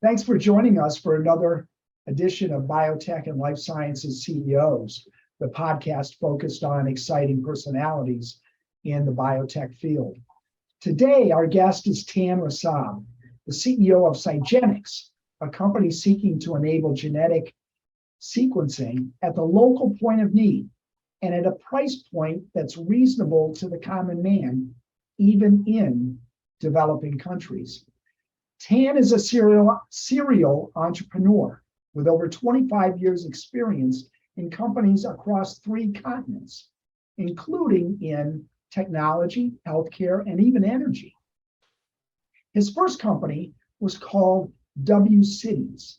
Thanks for joining us for another edition of Biotech and Life Sciences CEOs, the podcast focused on exciting personalities in the biotech field. Today, our guest is Tan Rasab, the CEO of SiGENEX, a company seeking to enable genetic sequencing at the local point of need and at a price point that's reasonable to the common man, even in developing countries. Tan is a serial entrepreneur with over 25 years experience in companies across 3 continents, including in technology, healthcare, and even energy. His first company was called WCities,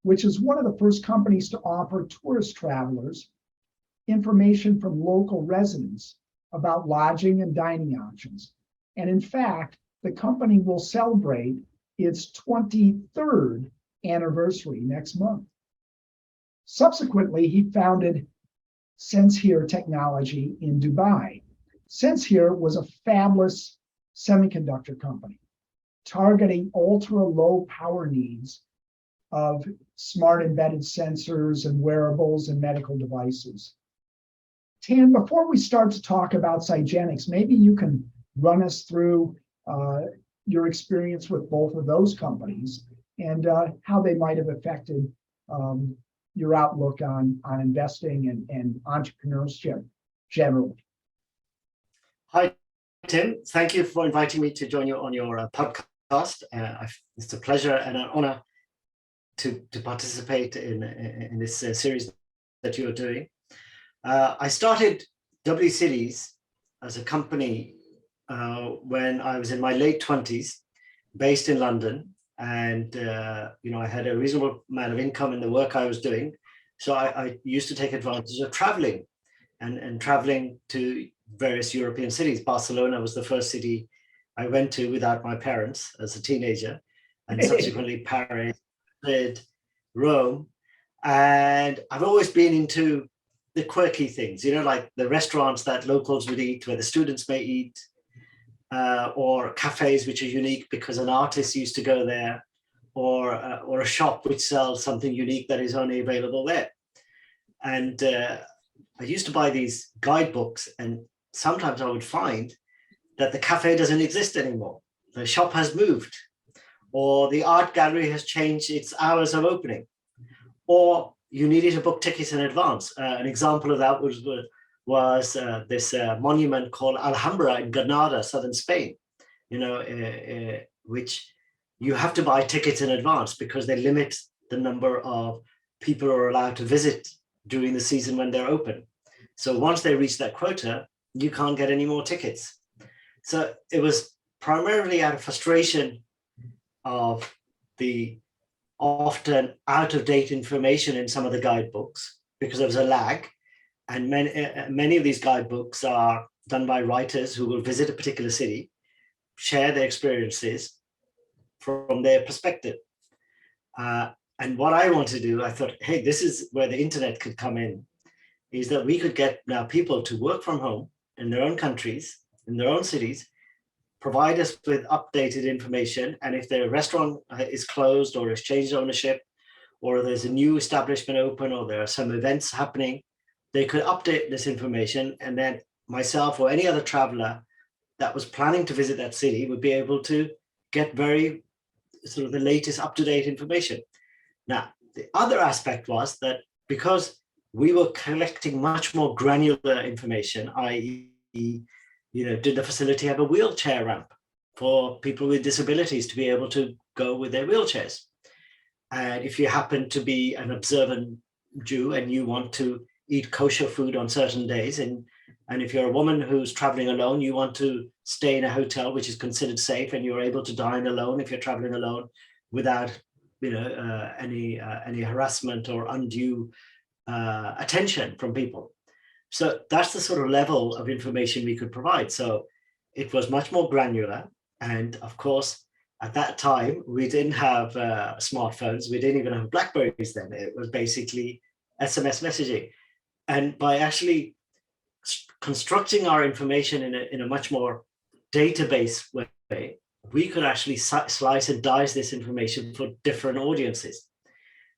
which is one of the first companies to offer tourist travelers information from local residents about lodging and dining options. And in fact, the company will celebrate its 23rd anniversary next month. Subsequently, he founded SenseHere Technology in Dubai. SenseHere was a fabless semiconductor company targeting ultra-low power needs of smart embedded sensors and wearables and medical devices. Tan, before we start to talk about SiGENEX, maybe you can run us through your experience with both of those companies and how they might have affected your outlook on investing and entrepreneurship generally. Hi, Tim. Thank you for inviting me to join you on your podcast. It's a pleasure and an honor to participate in this series that you're doing. I started WCities as a company when I was in my late 20s, based in London, and I had a reasonable amount of income in the work I was doing. So I used to take advantage of traveling and traveling to various European cities. Barcelona was the first city I went to without my parents as a teenager, and subsequently Paris, Madrid, Rome. And I've always been into the quirky things, like the restaurants that locals would eat, where the students may eat, or cafes which are unique because an artist used to go there, or a shop which sells something unique that is only available there. And I used to buy these guidebooks, and sometimes I would find that the cafe doesn't exist anymore. The shop has moved, or the art gallery has changed its hours of opening, or you needed to book tickets in advance. An example of that was this monument called Alhambra in Granada, southern Spain, which you have to buy tickets in advance because they limit the number of people who are allowed to visit during the season when they're open. So once they reach that quota, you can't get any more tickets. So it was primarily out of frustration of the often out-of-date information in some of the guidebooks, because there was a lag. And many of these guidebooks are done by writers who will visit a particular city, share their experiences from their perspective. And what I want to do, I thought, hey, this is where the internet could come in, is that we could get now people to work from home in their own countries, in their own cities, provide us with updated information. And if their restaurant is closed or has changed ownership, or there's a new establishment open, or there are some events happening, they could update this information, and then myself or any other traveler that was planning to visit that city would be able to get very sort of the latest up-to-date information. Now, the other aspect was that because we were collecting much more granular information, i.e., did the facility have a wheelchair ramp for people with disabilities to be able to go with their wheelchairs? And if you happen to be an observant Jew and you want to eat kosher food on certain days, and if you're a woman who's traveling alone, you want to stay in a hotel which is considered safe, and you're able to dine alone if you're traveling alone without any harassment or undue attention from people. So that's the sort of level of information we could provide. So it was much more granular. And of course, at that time, we didn't have smartphones. We didn't even have Blackberries then. It was basically SMS messaging. And by actually constructing our information in a much more database way, we could actually slice and dice this information for different audiences.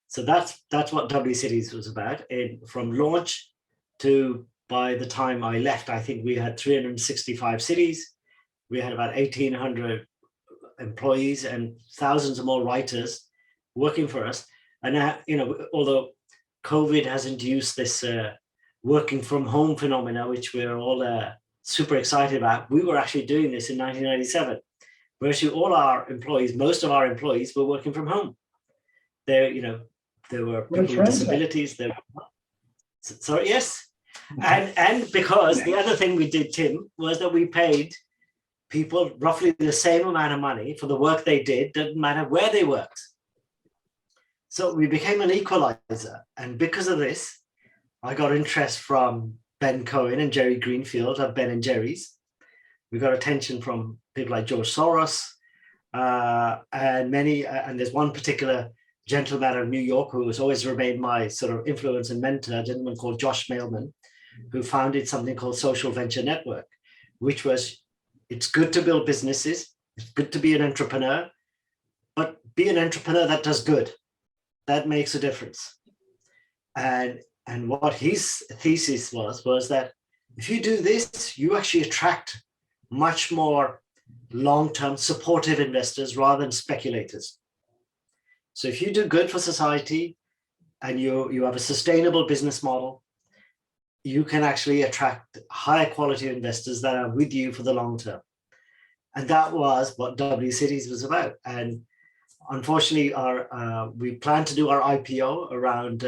So that's what WCities was about. And from launch to by the time I left, I think we had 365 cities. We had about 1,800 employees and thousands of more writers working for us. And now, although COVID has induced this working from home phenomena, which we're all super excited about, we were actually doing this in 1997. Virtually all our employees, most of our employees were working from home. There were people with disabilities. Sorry, yes. And because the other thing we did, Tim, was that we paid people roughly the same amount of money for the work they did, didn't matter where they worked. So we became an equalizer. And because of this, I got interest from Ben Cohen and Jerry Greenfield of Ben and Jerry's. We got attention from people like George Soros and there's one particular gentleman out of New York who has always remained my sort of influence and mentor, a gentleman called Josh Mailman, who founded something called Social Venture Network, which was, it's good to build businesses, it's good to be an entrepreneur, but be an entrepreneur that does good. That makes a difference. And what his thesis was that if you do this, you actually attract much more long-term supportive investors rather than speculators. So if you do good for society and you have a sustainable business model, you can actually attract higher quality investors that are with you for the long term. And that was what WCities was about. And unfortunately, we plan to do our IPO around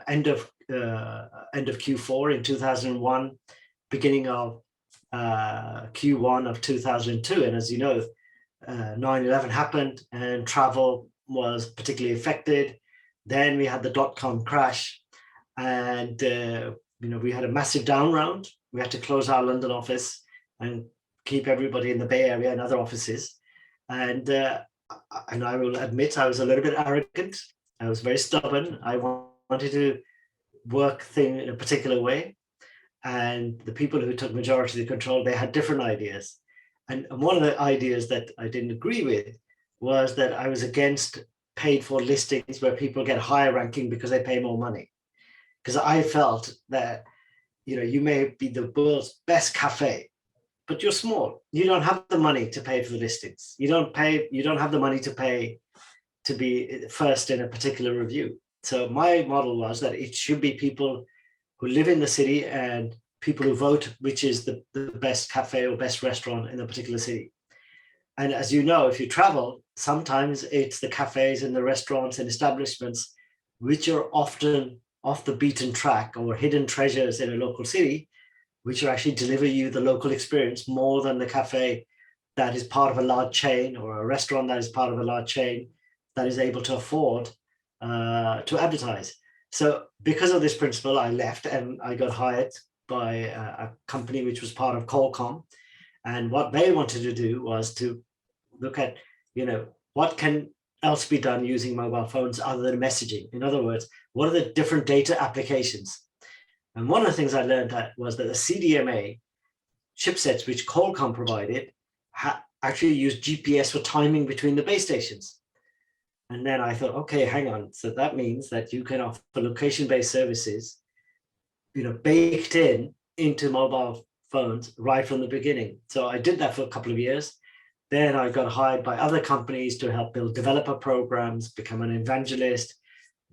end of Q4 in 2001, beginning of Q1 of 2002. And as you know, 9/11 happened and travel was particularly affected. Then we had the dot-com crash, and we had a massive down round. We had to close our London office and keep everybody in the Bay Area and other offices. And I will admit I was a little bit arrogant. I was very stubborn. I wanted to work things in a particular way. And the people who took majority of the control, they had different ideas. And one of the ideas that I didn't agree with was that I was against paid for listings where people get higher ranking because they pay more money. Because I felt that, you may be the world's best cafe, but you're small. You don't have the money to pay for the listings. You don't have the money to pay to be first in a particular review. So my model was that it should be people who live in the city and people who vote, which is the best cafe or best restaurant in a particular city. And as you know, if you travel, sometimes it's the cafes and the restaurants and establishments, which are often off the beaten track or hidden treasures in a local city, which will actually deliver you the local experience more than the cafe that is part of a large chain or a restaurant that is part of a large chain that is able to afford to advertise. So because of this principle, I left and I got hired by a company which was part of Qualcomm. And what they wanted to do was to look at, what can else be done using mobile phones other than messaging? In other words, what are the different data applications? And one of the things I learned was that the CDMA chipsets which Qualcomm provided actually used GPS for timing between the base stations. And then I thought, okay, hang on. So that means that you can offer location-based services, baked into mobile phones right from the beginning. So I did that for a couple of years. Then I got hired by other companies to help build developer programs, become an evangelist,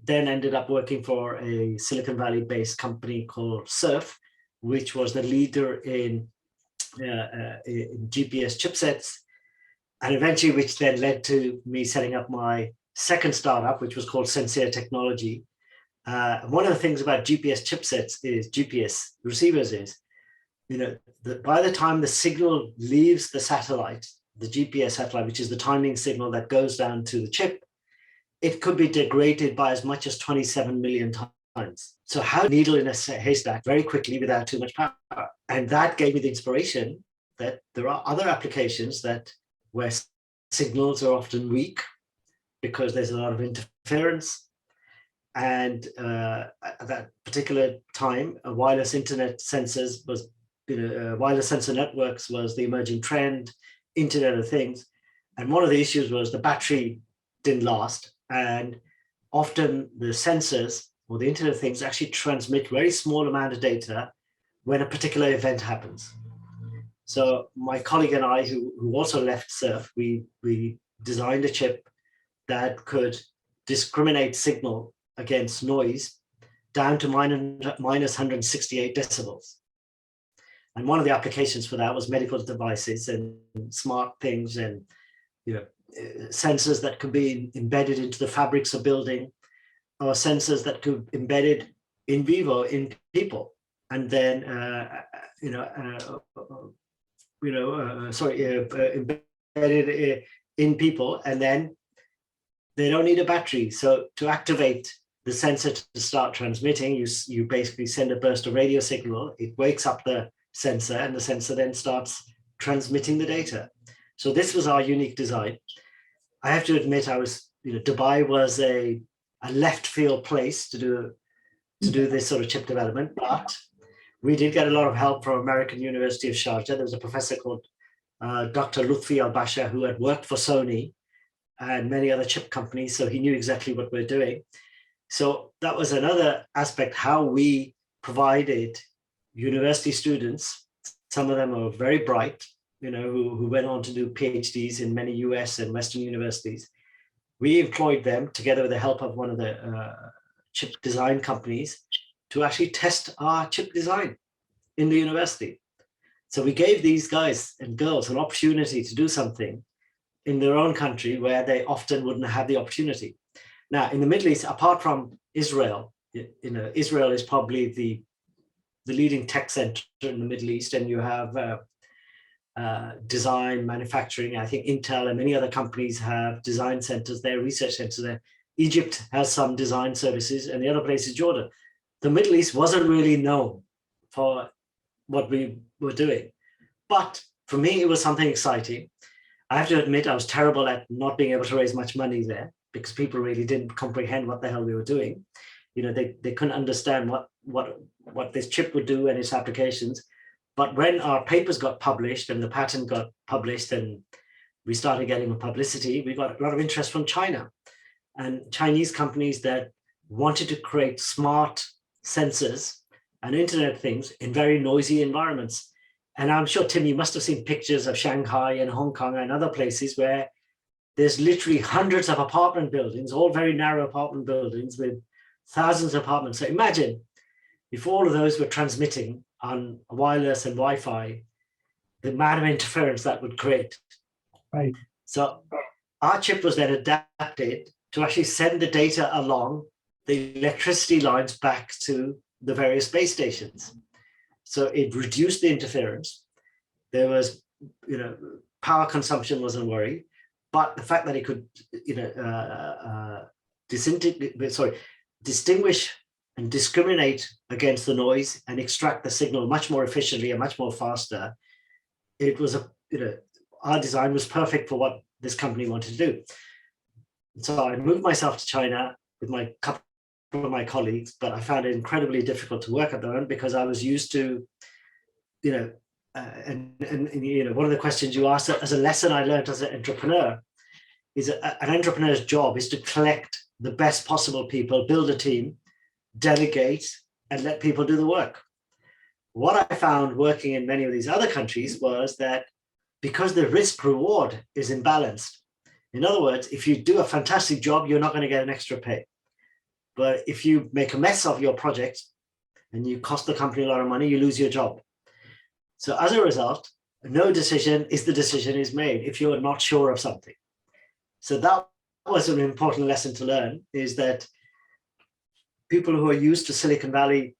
then ended up working for a Silicon Valley-based company called Surf, which was the leader in GPS chipsets, and eventually which then led to me setting up my second startup, which was called Sincere Technology. One of the things about GPS chipsets is GPS receivers is, by the time the signal leaves the satellite, the GPS satellite, which is the timing signal that goes down to the chip, it could be degraded by as much as 27 million times. So how needle in a haystack very quickly without too much power. And that gave me the inspiration that there are other applications where signals are often weak because there's a lot of interference. And at that particular time, wireless internet sensors wireless sensor networks was the emerging trend. Internet of Things. And one of the issues was the battery didn't last. And often the sensors or the Internet of Things actually transmit very small amount of data when a particular event happens. So my colleague and I, who also left SURF, we designed a chip that could discriminate signal against noise down to minus 168 decibels. And one of the applications for that was medical devices and smart things and sensors that could be embedded into the fabrics of building, or sensors that could be embedded in vivo in people, and then embedded in people, and then they don't need a battery. So to activate the sensor to start transmitting, you basically send a burst of radio signal. It wakes up the sensor, and the sensor then starts transmitting the data. So this was our unique design. I have to admit, Dubai was a left field place to do this sort of chip development, but we did get a lot of help from American University of Sharjah. There was a professor called Dr. Lutfi Al-Basha, who had worked for Sony and many other chip companies, so he knew exactly what we're doing. So that was another aspect, how we provided university students. Some of them are very bright, who went on to do PhDs in many US and Western universities. We employed them together with the help of one of the chip design companies to actually test our chip design in the university. So we gave these guys and girls an opportunity to do something in their own country where they often wouldn't have the opportunity. Now, in the Middle East, apart from Israel, Israel is probably the leading tech center in the Middle East, and you have design, manufacturing. I think Intel and many other companies have design centers there, research centers there. Egypt has some design services, and the other place is Jordan. The Middle East wasn't really known for what we were doing. But for me, it was something exciting. I have to admit, I was terrible at not being able to raise much money there because people really didn't comprehend what the hell we were doing. They couldn't understand what this chip would do and its applications. But when our papers got published and the patent got published and we started getting publicity, we got a lot of interest from China and Chinese companies that wanted to create smart sensors and Internet of Things in very noisy environments. And I'm sure, Tim, you must have seen pictures of Shanghai and Hong Kong and other places where there's literally hundreds of apartment buildings, all very narrow apartment buildings with thousands of apartments. So imagine if all of those were transmitting on wireless and Wi-Fi, the amount of interference that would create. Right. So our chip was then adapted to actually send the data along the electricity lines back to the various base stations. So it reduced the interference. There was, power consumption wasn't a worry, but the fact that it could, distinguish and discriminate against the noise and extract the signal much more efficiently and much more faster. It was our design was perfect for what this company wanted to do. So I moved myself to China with my couple of my colleagues, but I found it incredibly difficult to work at the moment because I was used to, one of the questions you asked as a lesson I learned as an entrepreneur is an entrepreneur's job is to collect the best possible people, build a team, delegate, and let people do the work. What I found working in many of these other countries was that because the risk reward is imbalanced. In other words, if you do a fantastic job, you're not going to get an extra pay. But if you make a mess of your project and you cost the company a lot of money, you lose your job. So as a result, no decision is the decision is made if you're not sure of something. So that was an important lesson to learn, is that people who are used to Silicon Valley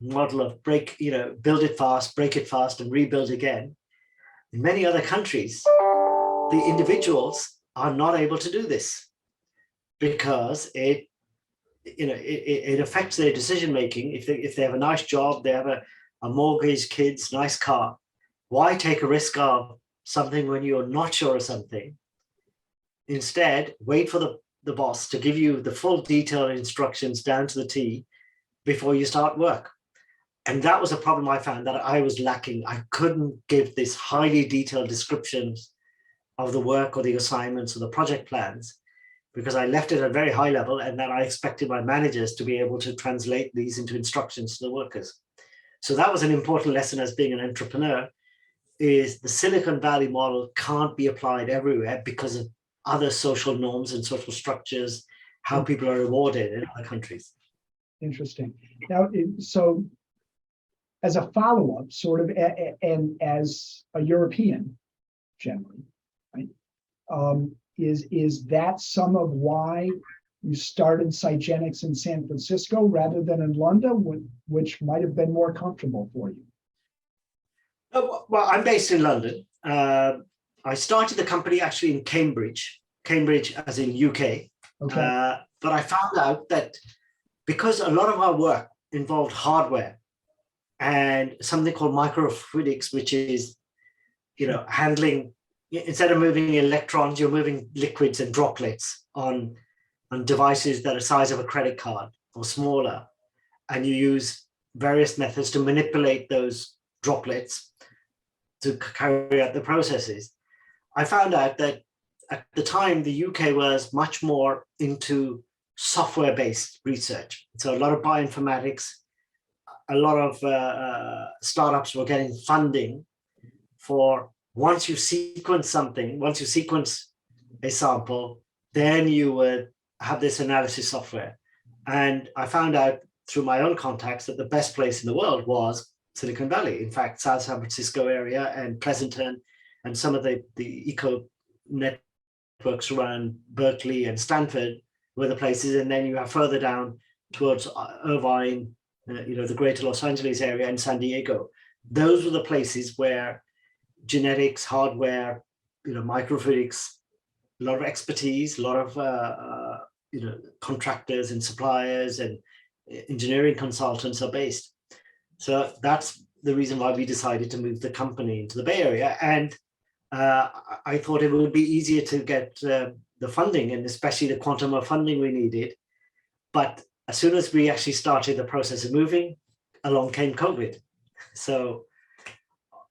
model of build it fast, break it fast, and rebuild again. In many other countries, the individuals are not able to do this because it affects their decision making. If they have a nice job, they have a mortgage, kids, nice car. Why take a risk of something when you're not sure of something? Instead, wait for the boss to give you the full detailed instructions down to the T before you start work. And that was a problem I found that I was lacking. I couldn't give this highly detailed descriptions of the work or the assignments or the project plans, because I left it at a very high level, and then I expected my managers to be able to translate these into instructions to the workers. So that was an important lesson as being an entrepreneur, is the Silicon Valley model can't be applied everywhere because of other social norms and social structures, how people are rewarded in other countries. Interesting. Now, so as a follow-up, sort of, and as a European, generally, right? Is that some of why you started SiGENEX in San Francisco rather than in London, which might have been more comfortable for you? Well, I'm based in London. I started the company actually in Cambridge as in UK. Okay. But I found out that because a lot of our work involved hardware and something called microfluidics, which is, handling, instead of moving electrons, you're moving liquids and droplets on devices that are the size of a credit card or smaller. And you use various methods to manipulate those droplets to carry out the processes. I found out that at the time, the UK was much more into software-based research. So a lot of bioinformatics, a lot of startups were getting funding for once you sequence something, once you sequence a sample, then you would have this analysis software. And I found out through my own contacts that the best place in the world was Silicon Valley. In fact, South San Francisco area and Pleasanton and some of the eco networks around Berkeley and Stanford were the places. And then you have further down towards Irvine, the greater Los Angeles area and San Diego. Those were the places where genetics, hardware, microfluidics, a lot of expertise, a lot of contractors and suppliers and engineering consultants are based. So that's the reason why we decided to move the company into the Bay Area. And I thought it would be easier to get the funding, and especially the quantum of funding we needed. But as soon as we actually started the process of moving, along came COVID. So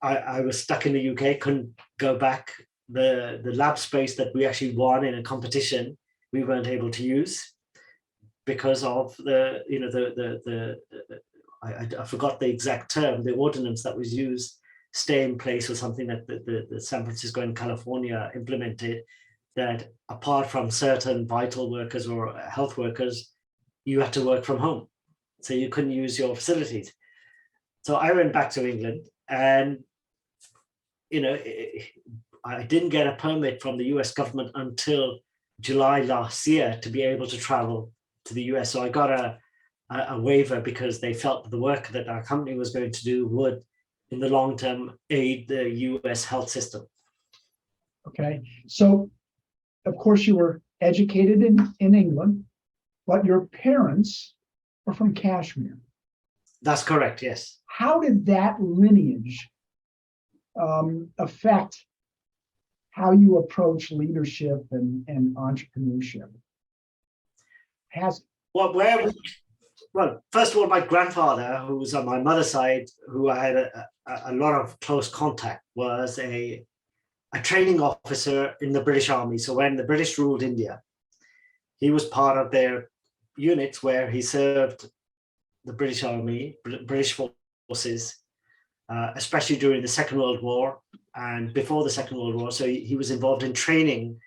I was stuck in the UK, couldn't go back. The lab space that we actually won in a competition, we weren't able to use because of I forgot the exact term, the ordinance that was used, stay in place, or something that the San Francisco and California implemented, that apart from certain vital workers or health workers, you had to work from home. So you couldn't use your facilities. So I went back to England, and I didn't get a permit from the US government until July last year to be able to travel to the US. So I got a waiver because they felt that the work that our company was going to do would, in the long term, aid the US health system. Okay. So, of course, you were educated in England, but your parents are from Kashmir. That's correct, yes. How did that lineage affect how you approach leadership and entrepreneurship? Well, first of all, my grandfather, who was on my mother's side, who I had a lot of close contact, was a training officer in the British Army. So when the British ruled India, he was part of their units where he served the British Army, British forces, especially during the Second World War and before the Second World War. So he was involved in training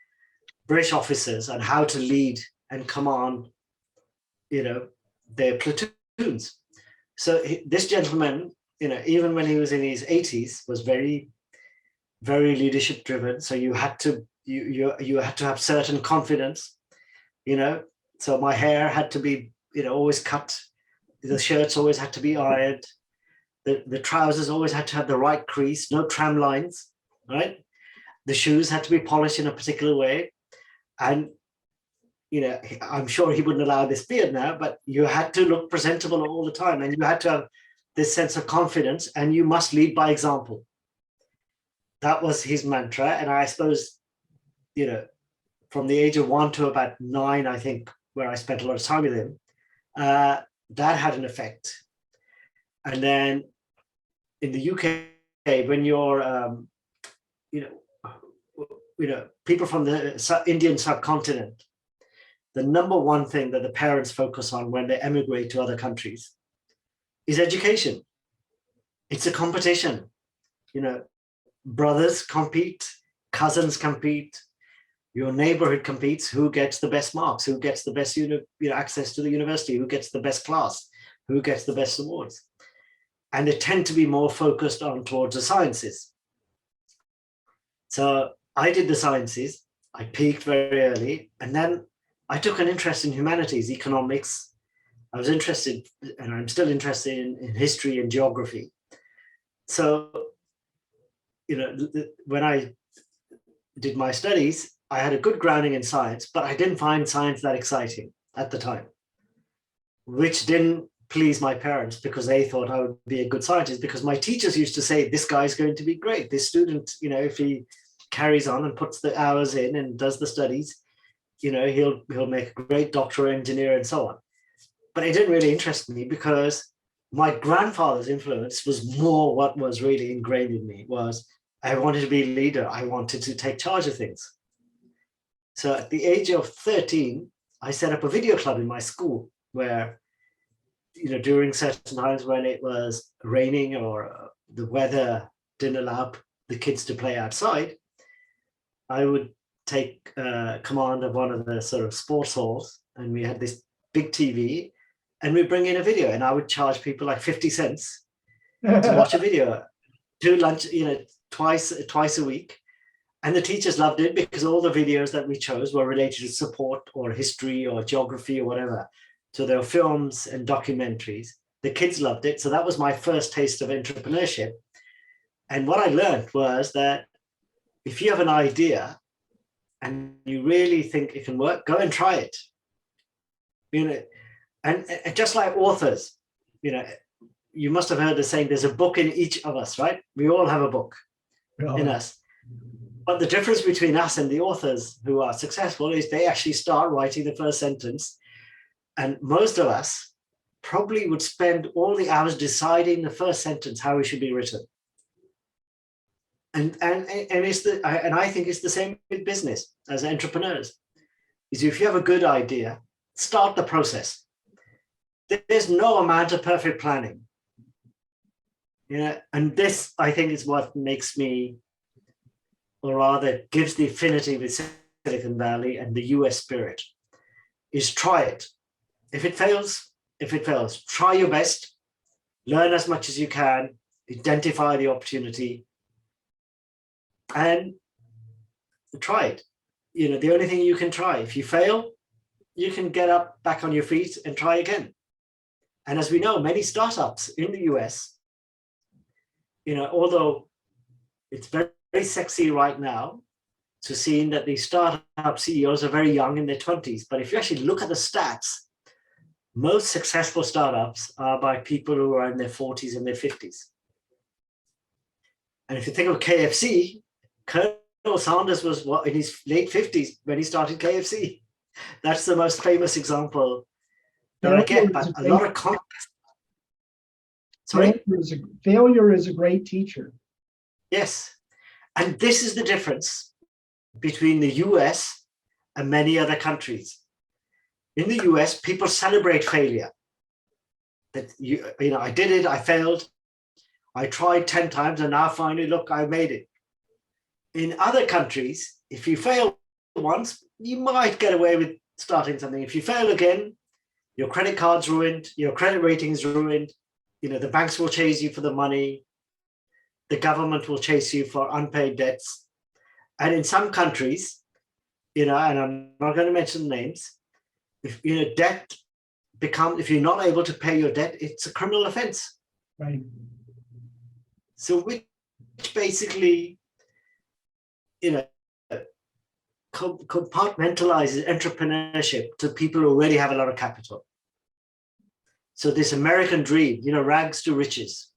British officers on how to lead and command, their platoons. So this gentleman, even when he was in his 80s, was very, very leadership driven. So you had to have certain confidence, So my hair had to be, always cut. The shirts always had to be ironed. The trousers always had to have the right crease, no tram lines, right? The shoes had to be polished in a particular way. And, I'm sure he wouldn't allow this beard now, but you had to look presentable all the time. And you had to have this sense of confidence, and you must lead by example. That was his mantra. And I suppose, from the age of 1 to about 9, I think, where I spent a lot of time with him, that had an effect. And then in the UK, when you're, people from the Indian subcontinent, the number one thing that the parents focus on when they emigrate to other countries is education. It's a competition. Brothers compete, cousins compete, your neighborhood competes, who gets the best marks, who gets the best access to the university, who gets the best class, who gets the best awards. And they tend to be more focused on towards the sciences. So I did the sciences, I peaked very early, and then I took an interest in humanities, economics. I was interested, and I'm still interested in history and geography. So, when I did my studies, I had a good grounding in science, but I didn't find science that exciting at the time, which didn't please my parents because they thought I would be a good scientist, because my teachers used to say, this guy's going to be great. This student, if he carries on and puts the hours in and does the studies, he'll make a great doctor, engineer, and so on. But it didn't really interest me because my grandfather's influence was more what was really ingrained in me. Was I wanted to be a leader. I wanted to take charge of things. So at the age of 13, I set up a video club in my school where, during certain times when it was raining or the weather didn't allow the kids to play outside, I would take command of one of the sort of sports halls, and we had this big TV, and we bring in a video, and I would charge people like 50 cents to watch a video, do lunch, twice a week. And the teachers loved it because all the videos that we chose were related to support or history or geography or whatever. So there were films and documentaries. The kids loved it. So that was my first taste of entrepreneurship. And what I learned was that if you have an idea and you really think it can work, go and try it. And just like authors, you must have heard the saying, there's a book in each of us, right? We all have a book in us. But the difference between us and the authors who are successful is they actually start writing the first sentence. And most of us probably would spend all the hours deciding the first sentence, how it should be written. And I think it's the same with business as entrepreneurs. Is if you have a good idea, start the process. There's no amount of perfect planning. And this, I think, is what makes me, or rather gives the affinity with Silicon Valley and the US spirit, is try it. If it fails, try your best, learn as much as you can, identify the opportunity, and try it. The only thing you can try. If you fail, you can get up back on your feet and try again. And as we know, many startups in the US, although it's very, very sexy right now to seeing that the startup CEOs are very young in their 20s. But if you actually look at the stats, most successful startups are by people who are in their 40s and their 50s. And if you think of KFC, Colonel Sanders was in his late 50s when he started KFC. That's the most famous example that I get. But a lot of failure is a great teacher. Yes. And this is the difference between the US and many other countries. In the US, people celebrate failure. That I did it, I failed, I tried 10 times, and now finally, look, I made it. In other countries, if you fail once, you might get away with starting something. If you fail again, your credit card's ruined, your credit rating's ruined, the banks will chase you for the money, the government will chase you for unpaid debts. And in some countries, and I'm not going to mention names, if debt if you're not able to pay your debt, it's a criminal offense. Right. So which basically, compartmentalizes entrepreneurship to people who already have a lot of capital. So this American dream, rags to riches,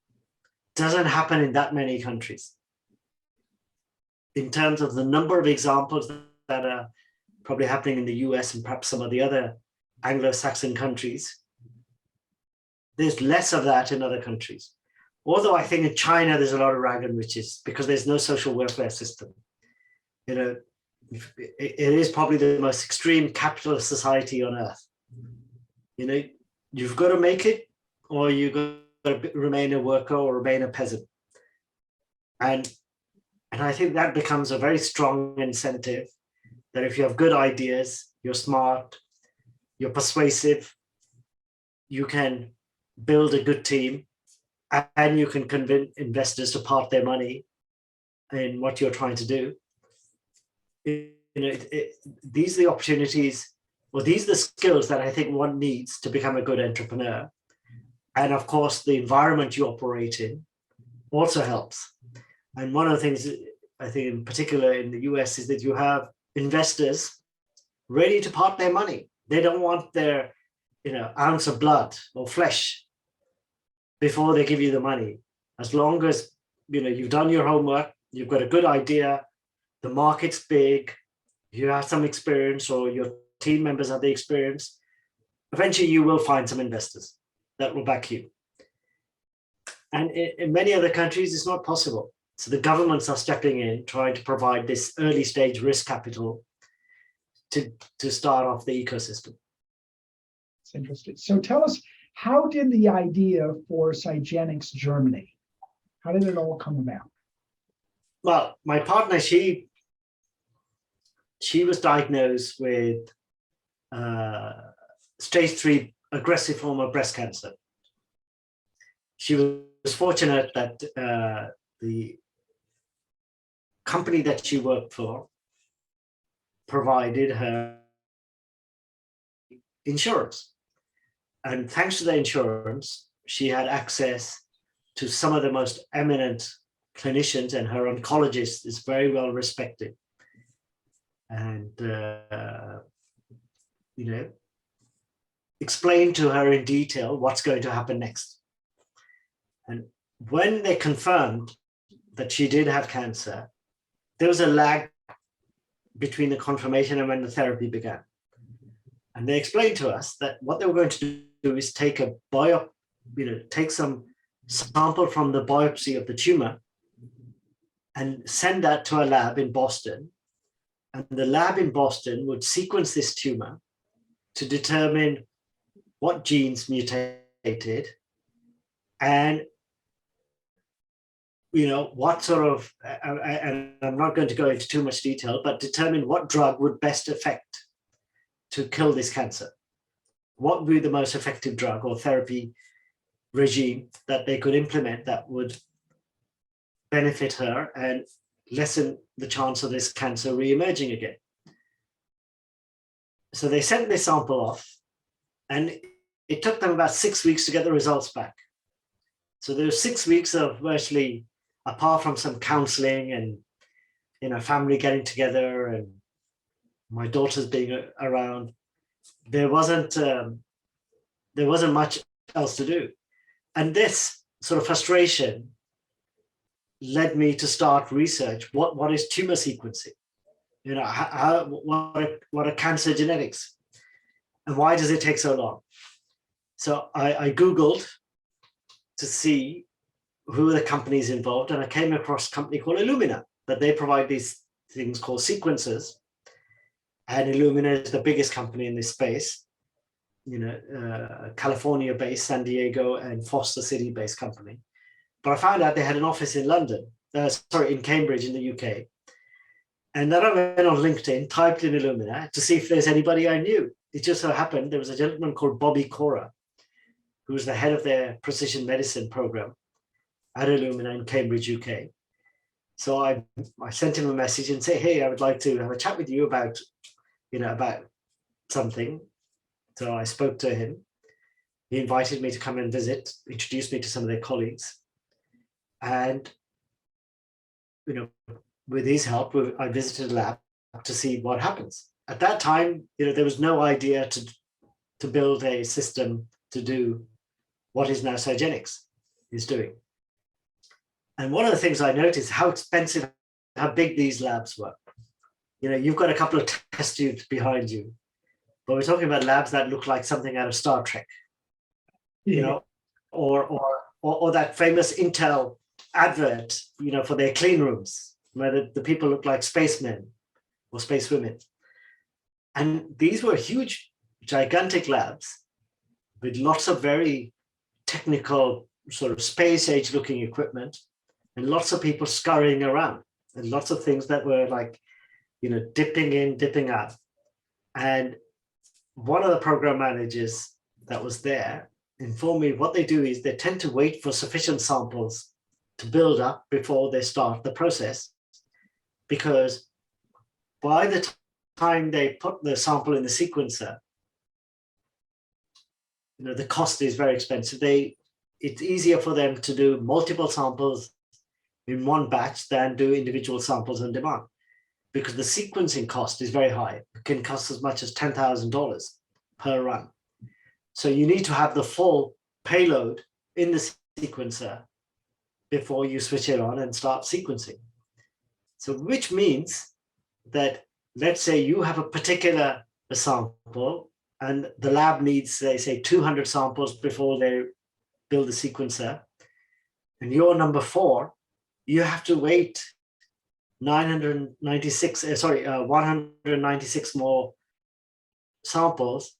doesn't happen in that many countries. In terms of the number of examples that are probably happening in the US and perhaps some of the other Anglo-Saxon countries, there's less of that in other countries. Although I think in China, there's a lot of rag and riches because there's no social welfare system. you know, it is probably the most extreme capitalist society on earth. You know, you've got to make it, or you've got to remain a worker or remain a peasant. And I think that becomes a very strong incentive that if you have good ideas, you're smart, you're persuasive, you can build a good team, and you can convince investors to part their money in what you're trying to do. These are the opportunities, or these are the skills that I think one needs to become a good entrepreneur. And of course, the environment you operate in also helps. And one of the things I think in particular in the US is that you have investors ready to part their money. They don't want their, ounce of blood or flesh before they give you the money. As long as, you've done your homework, you've got a good idea, the market's big, you have some experience, or your team members have the experience, eventually you will find some investors that will back you. And in many other countries, it's not possible. So the governments are stepping in, trying to provide this early stage risk capital to start off the ecosystem. It's interesting. So tell us, how did the idea for SiGENEX germinate? How did it all come about? Well, my partner, she was diagnosed with stage 3 aggressive form of breast cancer. She was fortunate that the company that she worked for provided her insurance. And thanks to the insurance, she had access to some of the most eminent clinicians, and her oncologist is very well respected. And, explained to her in detail what's going to happen next. And when they confirmed that she did have cancer, there was a lag between the confirmation and when the therapy began. And they explained to us that what they were going to do is take take some sample from the biopsy of the tumor and send that to a lab in Boston. And the lab in Boston would sequence this tumor to determine what genes mutated and what sort of, and I'm not going to go into too much detail, but determine what drug would best affect to kill this cancer. What would be the most effective drug or therapy regime that they could implement that would benefit her and lessen the chance of this cancer re-emerging again. So they sent this sample off, and it took them about 6 weeks to get the results back. So there were 6 weeks of virtually, apart from some counseling and family getting together and my daughters being around, there wasn't much else to do. And this sort of frustration led me to start research. What is tumor sequencing? What are cancer genetics? And why does it take so long? So I Googled to see who are the companies involved, and I came across a company called Illumina, that they provide these things called sequencers. And Illumina is the biggest company in this space, California-based, San Diego and Foster City-based company. But I found out they had an office in in Cambridge in the UK. And then I went on LinkedIn, typed in Illumina to see if there's anybody I knew. It just so happened there was a gentleman called Bobby Cora, who was the head of their precision medicine program at Illumina in Cambridge, UK. So I sent him a message and say, hey, I would like to have a chat with you about something. So I spoke to him. He invited me to come and visit, introduced me to some of their colleagues. And, with his help, I visited a lab to see what happens. At that time, there was no idea to build a system to do what is now SiGENEX is doing. And one of the things I noticed how expensive, how big these labs were. You've got a couple of test tubes behind you, but we're talking about labs that look like something out of Star Trek, or that famous Intel advert, for their clean rooms, where the people look like spacemen. or space women. And these were huge, gigantic labs with lots of very technical, sort of space age looking equipment, and lots of people scurrying around, and lots of things that were like, dipping in, dipping out. And one of the program managers that was there informed me what they do is they tend to wait for sufficient samples to build up before they start the process, because by the time they put the sample in the sequencer, the cost is very expensive. It's easier for them to do multiple samples in one batch than do individual samples on demand, because the sequencing cost is very high. It can cost as much as $10,000 per run. So you need to have the full payload in the sequencer before you switch it on and start sequencing. So which means that, let's say you have a particular sample and the lab needs, they say 200 samples before they build the sequencer, and you're number 4, you have to wait 196 more samples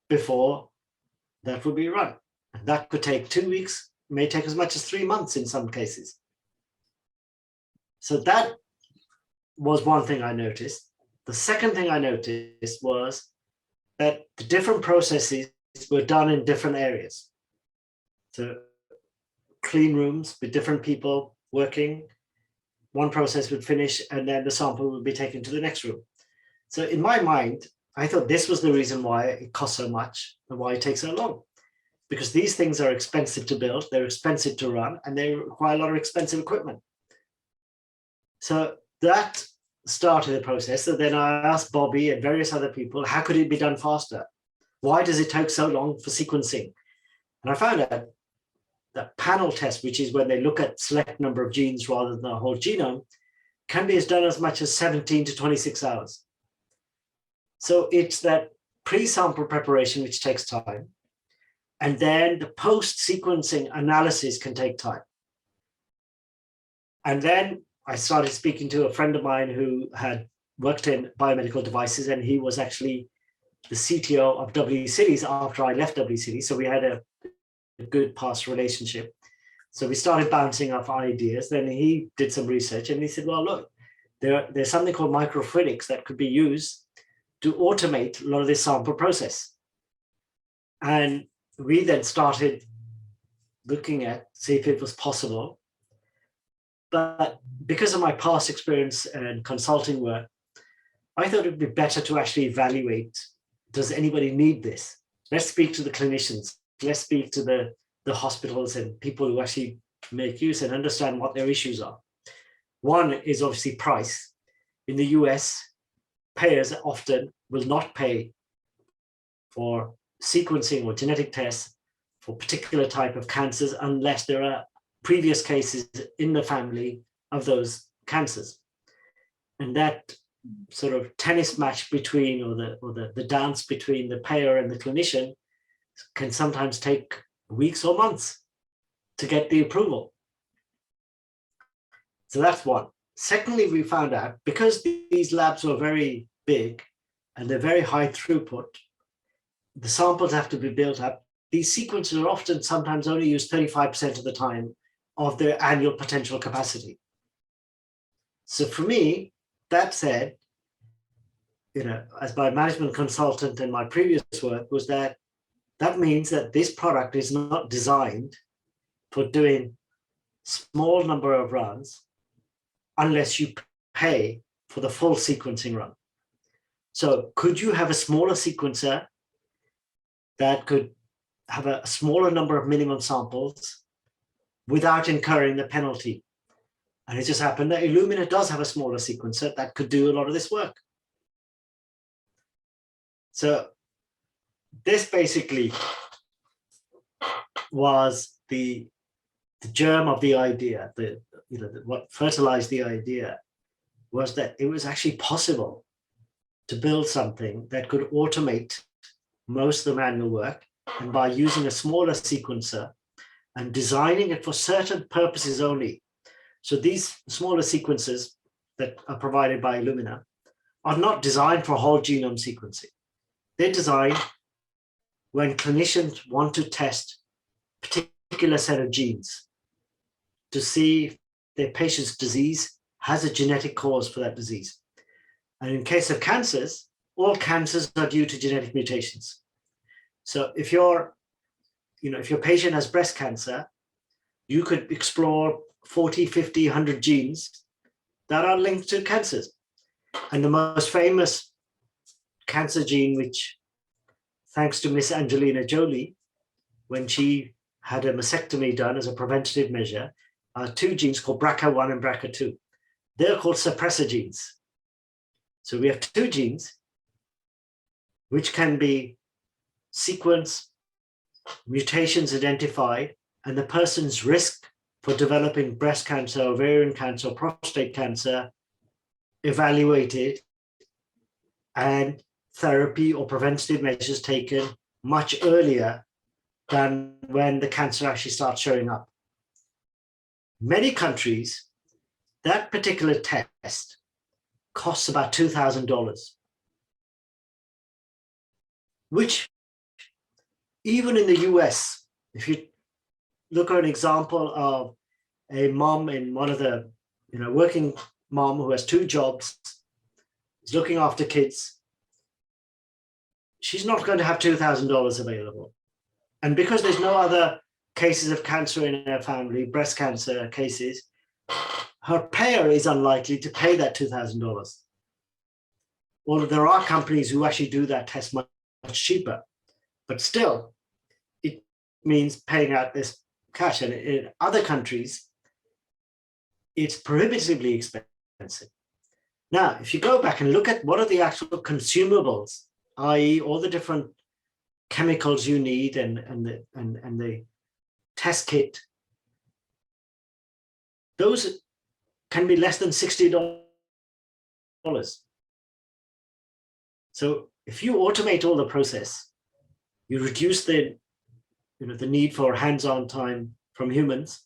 before that would be run. And that could take 2 weeks, may take as much as 3 months in some cases. So that was one thing I noticed. The second thing I noticed was that the different processes were done in different areas. So clean rooms with different people working, one process would finish and then the sample would be taken to the next room. So in my mind, I thought this was the reason why it costs so much and why it takes so long. Because these things are expensive to build, they're expensive to run, and they require a lot of expensive equipment. So that started the process. So then I asked Bobby and various other people, how could it be done faster? Why does it take so long for sequencing? And I found out that panel test, which is when they look at select number of genes rather than the whole genome, can be done as much as 17 to 26 hours. So it's that pre-sample preparation which takes time, and then the post-sequencing analysis can take time. And then I started speaking to a friend of mine who had worked in biomedical devices, and he was actually the CTO of WCities after I left WCities. So we had a good past relationship. So we started bouncing off ideas. Then he did some research and he said, well, look, there's something called microfluidics that could be used to automate a lot of this sample process. And we then started looking at, see if it was possible. But because of my past experience and consulting work, I thought it would be better to actually evaluate, does anybody need this? Let's speak to the clinicians. Let's speak to the hospitals and people who actually make use and understand what their issues are. One is obviously price. In the US, payers often will not pay for sequencing or genetic tests for particular type of cancers unless there are previous cases in the family of those cancers. And that sort of tennis match between, or the dance between the payer and the clinician can sometimes take weeks or months to get the approval. So that's one. Secondly, we found out because these labs were very big and they're very high throughput, the samples have to be built up. These sequences are often sometimes only used 35% of the time of their annual potential capacity. So for me, that said, as my management consultant in my previous work, was that means that this product is not designed for doing small number of runs unless you pay for the full sequencing run. So could you have a smaller sequencer that could have a smaller number of minimum samples without incurring the penalty? And it just happened that Illumina does have a smaller sequencer that could do a lot of this work. So this basically was the germ of the idea. What fertilized the idea was that it was actually possible to build something that could automate most of the manual work, and by using a smaller sequencer and designing it for certain purposes only. So these smaller sequencers that are provided by Illumina are not designed for whole genome sequencing. They're designed when clinicians want to test a particular set of genes to see if their patient's disease has a genetic cause for that disease. And in case of cancers, all cancers are due to genetic mutations. So if your patient has breast cancer, you could explore 40, 50, 100 genes that are linked to cancers. And the most famous cancer gene, which thanks to Miss Angelina Jolie, when she had a mastectomy done as a preventative measure, are two genes called BRCA1 and BRCA2. They're called suppressor genes. So we have two genes which can be sequenced, mutations identified, and the person's risk for developing breast cancer, ovarian cancer, prostate cancer evaluated, and therapy or preventative measures taken much earlier than when the cancer actually starts showing up. Many countries, that particular test costs about $2,000, which even in the US, if you look at an example of a mom in one of the, working mom who has two jobs, is looking after kids, she's not going to have $2,000 available. And because there's no other cases of cancer in her family, breast cancer cases, her payer is unlikely to pay that $2,000. Although there are companies who actually do that test much cheaper, but still, it means paying out this cash. And in other countries, it's prohibitively expensive. Now, if you go back and look at what are the actual consumables, i.e. all the different chemicals you need and the test kit, those can be less than $60. So if you automate all the process, you reduce the need for hands-on time from humans,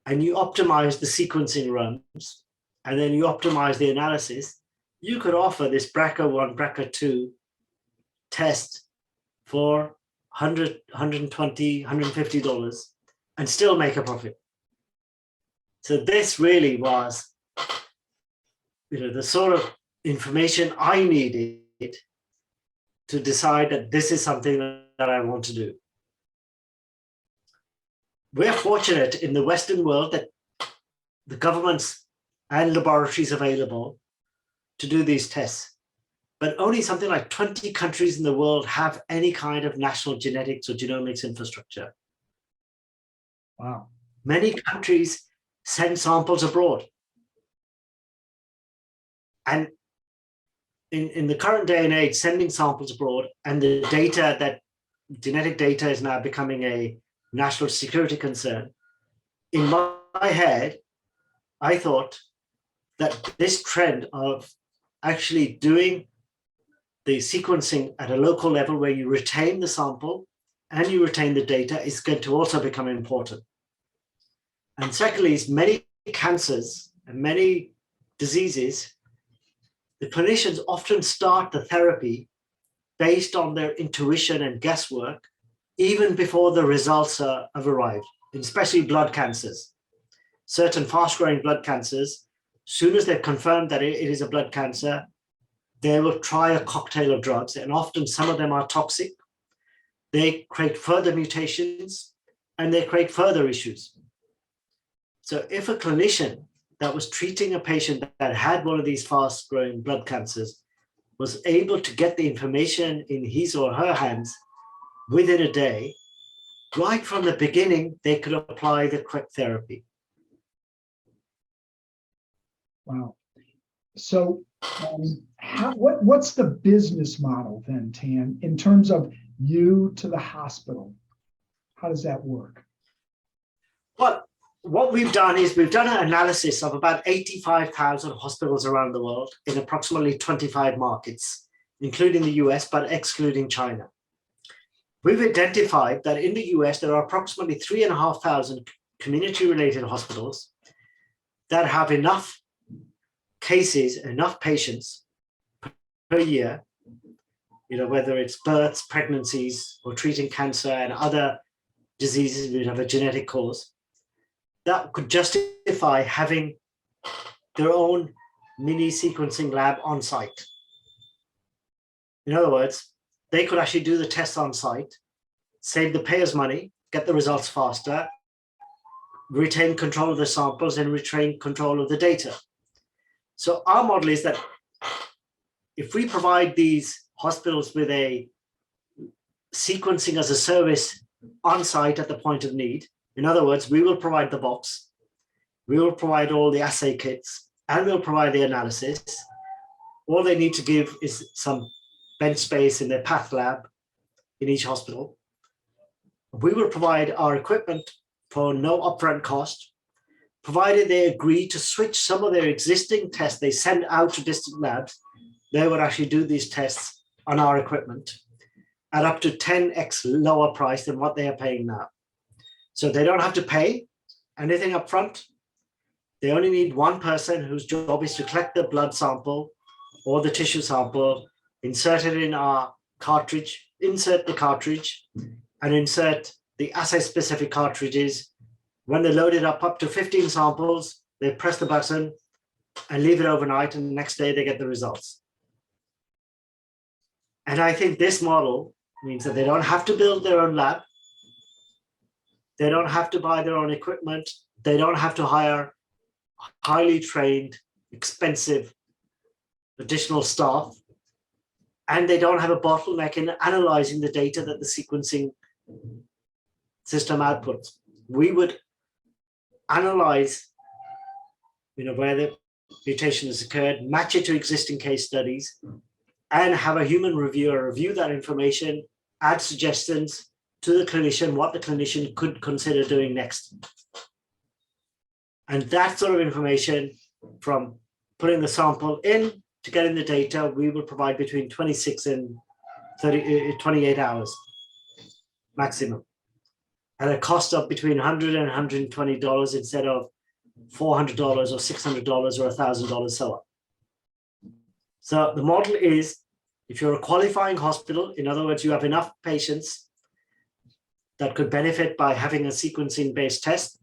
and you optimize the sequencing runs, and then you optimize the analysis, you could offer this BRCA1, BRCA2 test for $100, $120, $150 and still make a profit. So this really was, the sort of information I needed to decide that this is something that I want to do. We're fortunate in the Western world that the governments and laboratories available to do these tests, but only something like 20 countries in the world have any kind of national genetics or genomics infrastructure. Wow. Many countries send samples abroad. And in the current day and age, sending samples abroad and the data that genetic data is now becoming a national security concern. In my head, I thought that this trend of actually doing the sequencing at a local level where you retain the sample and you retain the data is going to also become important. And secondly, is many cancers and many diseases, the clinicians often start the therapy based on their intuition and guesswork, even before the results have arrived, especially blood cancers. Certain fast-growing blood cancers, soon as they're confirmed that it is a blood cancer, they will try a cocktail of drugs, and often some of them are toxic. They create further mutations, and they create further issues. So if a clinician that was treating a patient that had one of these fast-growing blood cancers was able to get the information in his or her hands within a day, right from the beginning, they could apply the correct therapy. Wow. So what's the business model then, Tan, in terms of you to the hospital? How does that work? Well, what we've done is we've done an analysis of about 85,000 hospitals around the world in approximately 25 markets, including the US, but excluding China. We've identified that in the US, there are approximately 3,500 community-related hospitals that have enough cases, enough patients per year, whether it's births, pregnancies, or treating cancer and other diseases which have a genetic cause, that could justify having their own mini sequencing lab on site. In other words, they could actually do the tests on site, save the payers money, get the results faster, retain control of the samples, and retain control of the data. So our model is that if we provide these hospitals with a sequencing as a service on site at the point of need, in other words, we will provide the box, we will provide all the assay kits, and we'll provide the analysis. All they need to give is some bench space in their path lab in each hospital. We will provide our equipment for no upfront cost, provided they agree to switch some of their existing tests they send out to distant labs. They would actually do these tests on our equipment at up to 10x lower price than what they are paying now. So they don't have to pay anything up front. They only need one person whose job is to collect the blood sample or the tissue sample, insert it in our cartridge, insert the cartridge, and insert the assay-specific cartridges. When they load it up to 15 samples, they press the button and leave it overnight, and the next day they get the results. And I think this model means that they don't have to build their own lab. They don't have to buy their own equipment. They don't have to hire highly trained, expensive additional staff. And they don't have a bottleneck in analyzing the data that the sequencing system outputs. We would analyze where the mutation has occurred, match it to existing case studies, and have a human reviewer review that information, add suggestions to the clinician, what the clinician could consider doing next. And that sort of information, from putting the sample in to getting the data, we will provide between 26 and 28 hours maximum, at a cost of between $100 and $120 instead of $400 or $600 or $1,000 so on. So the model is, if you're a qualifying hospital, in other words, you have enough patients that could benefit by having a sequencing-based test,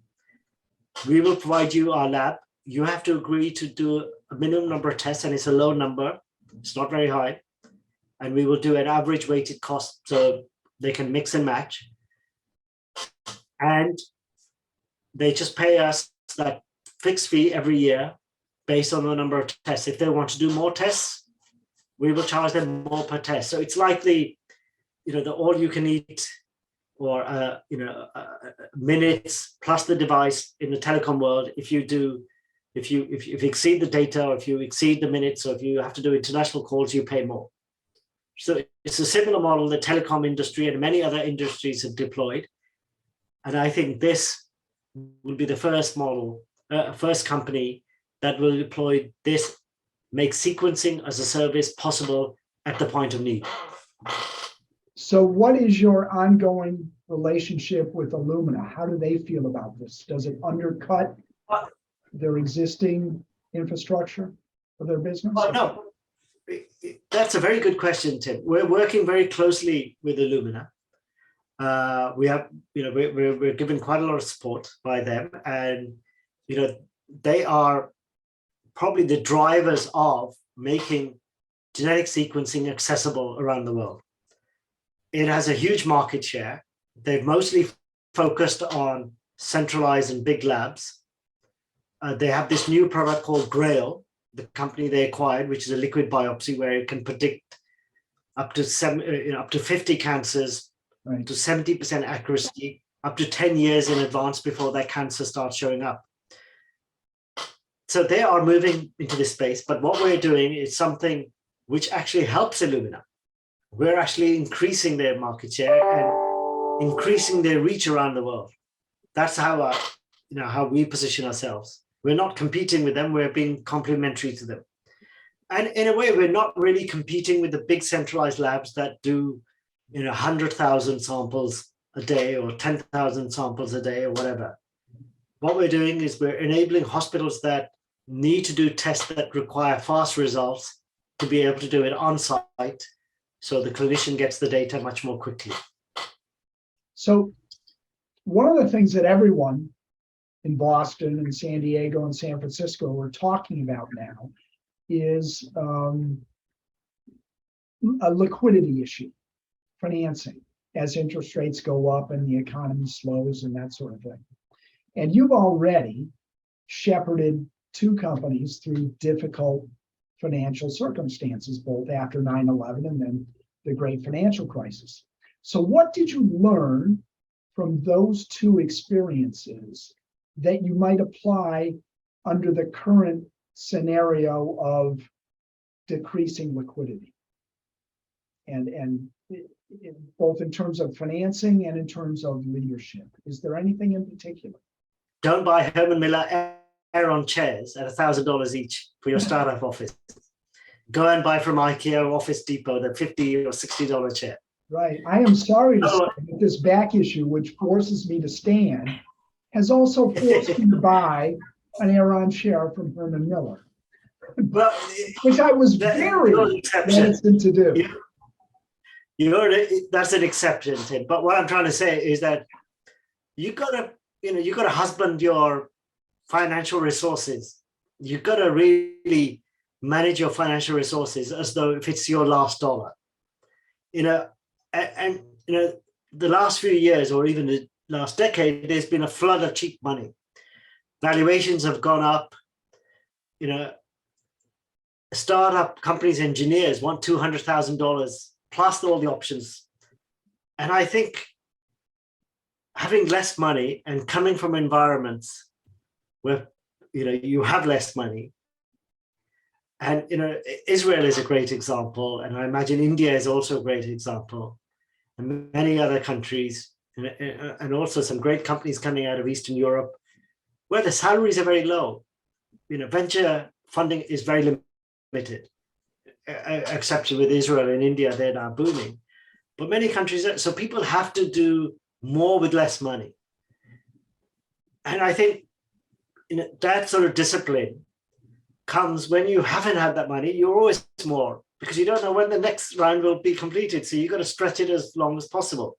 we will provide you our lab. You have to agree to do a minimum number of tests, and it's a low number. It's not very high. And we will do an average weighted cost so they can mix and match. And they just pay us that fixed fee every year based on the number of tests. If they want to do more tests, we will charge them more per test. So it's like the all you can eat, or minutes plus the device in the telecom world. If you exceed the data, or if you exceed the minutes, or if you have to do international calls, you pay more. So it's a similar model the telecom industry and many other industries have deployed. And I think this will be the first model, first company that will deploy this, make sequencing as a service possible at the point of need. So what is your ongoing relationship with Illumina? How do they feel about this? Does it undercut their existing infrastructure for their business? No, that's a very good question, Tim. We're working very closely with Illumina. We have, we're given quite a lot of support by them, and they are probably the drivers of making genetic sequencing accessible around the world. It has a huge market share. They've mostly focused on centralized and big labs. They have this new product called Grail, the company they acquired, which is a liquid biopsy where it can predict up to 50 cancers, right, to 70% accuracy, up to 10 years in advance before that cancer starts showing up. So they are moving into this space, but what we're doing is something which actually helps Illumina. We're actually increasing their market share and increasing their reach around the world. That's how how we position ourselves. We're not competing with them, we're being complementary to them. And in a way, we're not really competing with the big centralized labs that do 100,000 samples a day or 10,000 samples a day or whatever. What we're doing is we're enabling hospitals that need to do tests that require fast results to be able to do it on site, so the clinician gets the data much more quickly. So one of the things that everyone in Boston and San Diego and San Francisco are talking about now is a liquidity issue, financing, as interest rates go up and the economy slows and that sort of thing. And you've already shepherded two companies through difficult financial circumstances, both after 9/11 and then the great financial crisis. So what did you learn from those two experiences that you might apply under the current scenario of decreasing liquidity? And both in terms of financing and in terms of leadership. Is there anything in particular? Don't buy Herman Miller Aeron chairs at $1,000 each for your startup office. Go and buy from IKEA or Office Depot the $50 or $60 chair. Right. I am sorry to say that this back issue, which forces me to stand, has also forced me to buy an Aeron chair from Herman Miller, Well, which I was very reticent to do. That's an exception, Tim. But what I'm trying to say is that you gotta husband your financial resources. You gotta really manage your financial resources as though if it's your last dollar. And the last few years, or even the last decade, there's been a flood of cheap money. Valuations have gone up. Startup companies, engineers want $200,000 plus all the options. And I think having less money and coming from environments where you have less money, and Israel is a great example, and I imagine India is also a great example, and many other countries, and also some great companies coming out of Eastern Europe, where the salaries are very low. Venture funding is very limited, except with Israel and India, they're now booming. But many countries, so people have to do more with less money. And I think that sort of discipline comes when you haven't had that money. You're always more, because you don't know when the next round will be completed. So you've got to stretch it as long as possible.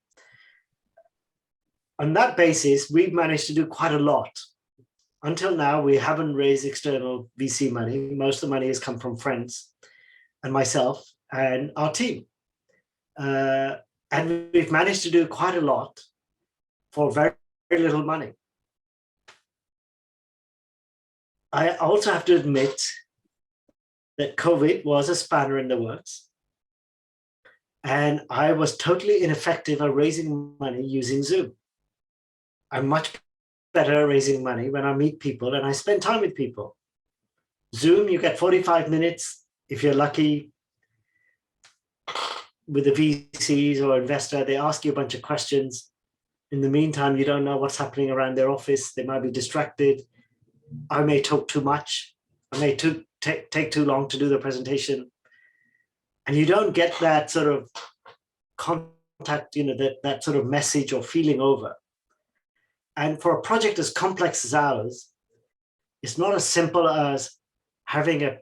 On that basis, we've managed to do quite a lot. Until now, we haven't raised external VC money. Most of the money has come from friends and myself and our team. And we've managed to do quite a lot for very, very little money. I also have to admit that COVID was a spanner in the works. And I was totally ineffective at raising money using Zoom. I'm much better at raising money when I meet people and I spend time with people. Zoom, you get 45 minutes if you're lucky. With the VCs or investor, they ask you a bunch of questions. In the meantime, you don't know what's happening around their office. They might be distracted. I may talk too much. I may take too long to do the presentation. And you don't get that sort of contact, that sort of message or feeling over. And for a project as complex as ours, it's not as simple as having a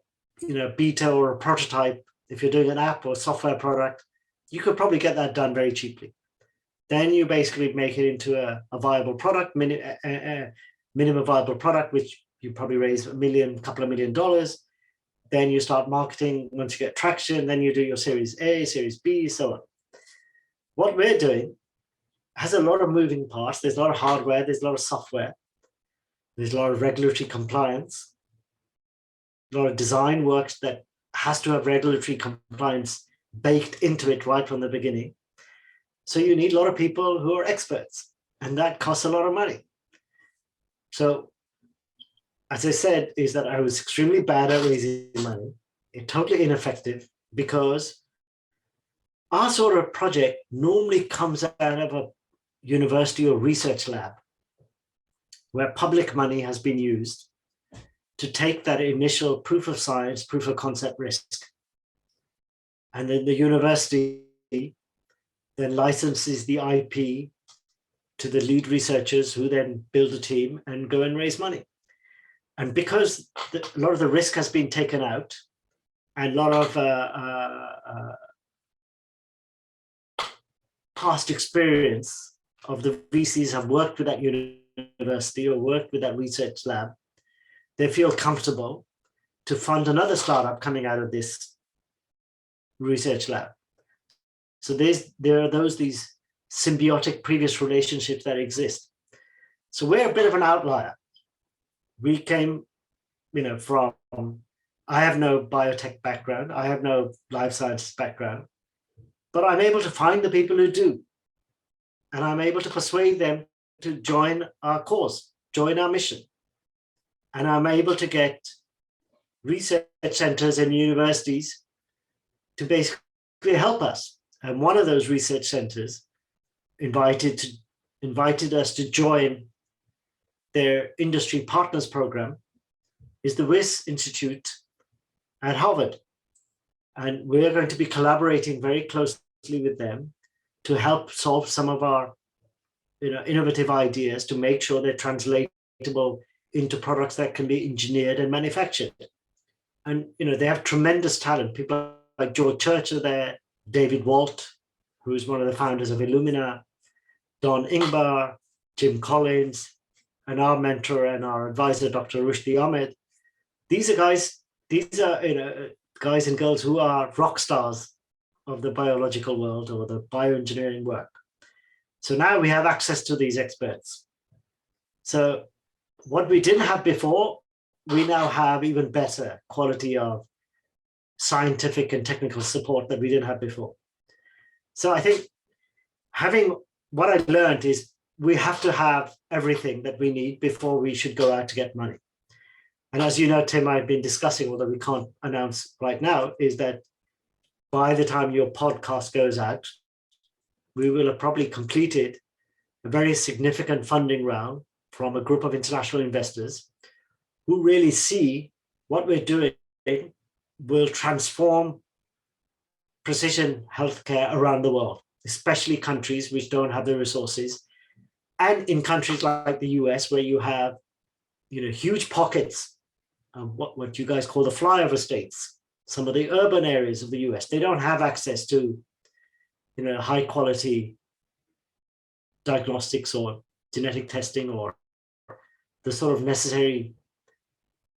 beta or a prototype. If you're doing an app or a software product, you could probably get that done very cheaply. Then you basically make it into a viable product, minimum viable product, which you probably raise a couple of $1 million. Then you start marketing. Once you get traction, then you do your Series A, Series B, so on. What we're doing has a lot of moving parts. There's a lot of hardware, there's a lot of software, there's a lot of regulatory compliance, a lot of design work that has to have regulatory compliance baked into it right from the beginning. So you need a lot of people who are experts, and that costs a lot of money. So, as I said, is that I was extremely bad at raising money, totally ineffective, because our sort of project normally comes out of a university or research lab where public money has been used to take that initial proof of science, proof of concept risk. And then the university then licenses the IP to the lead researchers, who then build a team and go and raise money. And because a lot of the risk has been taken out, and a lot of past experience of the VCs have worked with that university or worked with that research lab, they feel comfortable to fund another startup coming out of this research lab. So there are these symbiotic previous relationships that exist. So we're a bit of an outlier. We came, from, I have no biotech background, I have no life sciences background, but I'm able to find the people who do. And I'm able to persuade them to join our cause, join our mission. And I'm able to get research centers and universities to basically help us. And one of those research centers invited us to join their industry partners program is the Wyss Institute at Harvard. And we're going to be collaborating very closely with them to help solve some of our innovative ideas to make sure they're translatable into products that can be engineered and manufactured. And they have tremendous talent. People like George Church are there, David Walt, who's one of the founders of Illumina, Don Ingbar, Jim Collins, and our mentor and our advisor, Dr. Rushdie Ahmed. These are guys and girls who are rock stars of the biological world or the bioengineering work. So now we have access to these experts. So what we didn't have before, we now have even better quality of scientific and technical support that we didn't have before. So I think what I learned is we have to have everything that we need before we should go out to get money. And as you know, Tim, I've been discussing, although we can't announce right now, is that by the time your podcast goes out, we will have probably completed a very significant funding round from a group of international investors who really see what we're doing will transform precision healthcare around the world, especially countries which don't have the resources. And in countries like the US, where you have huge pockets of what you guys call the flyover states, some of the urban areas of the US, they don't have access to high quality diagnostics or genetic testing or the sort of necessary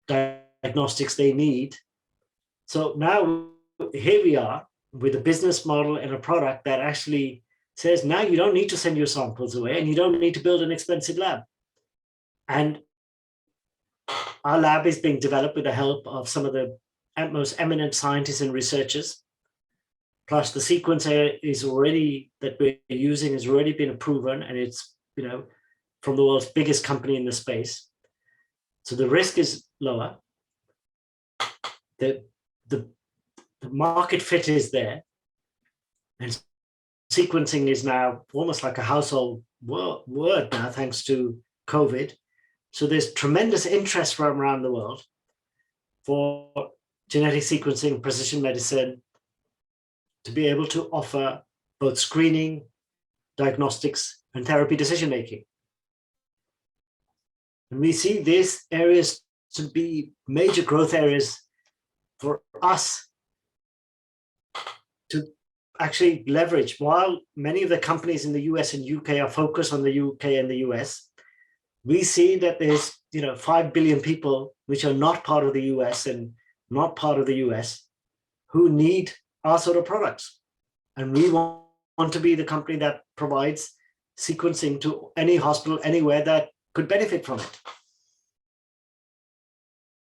diagnostics they need. So now here we are with a business model and a product that actually says now you don't need to send your samples away and you don't need to build an expensive lab. And our lab is being developed with the help of some of the most eminent scientists and researchers. Plus the sequencer that we're using has already been proven, and it's from the world's biggest company in the space. So the risk is lower. The market fit is there. And sequencing is now almost like a household word now, thanks to COVID. So there's tremendous interest from around the world for genetic sequencing, precision medicine, to be able to offer both screening, diagnostics, and therapy decision-making. And we see these areas to be major growth areas for us to actually leverage. While many of the companies in the US and UK are focused on the UK and the US, we see that there's 5 billion people which are not part of the US and not part of the US who need our sort of products. And we want to be the company that provides sequencing to any hospital anywhere that could benefit from it.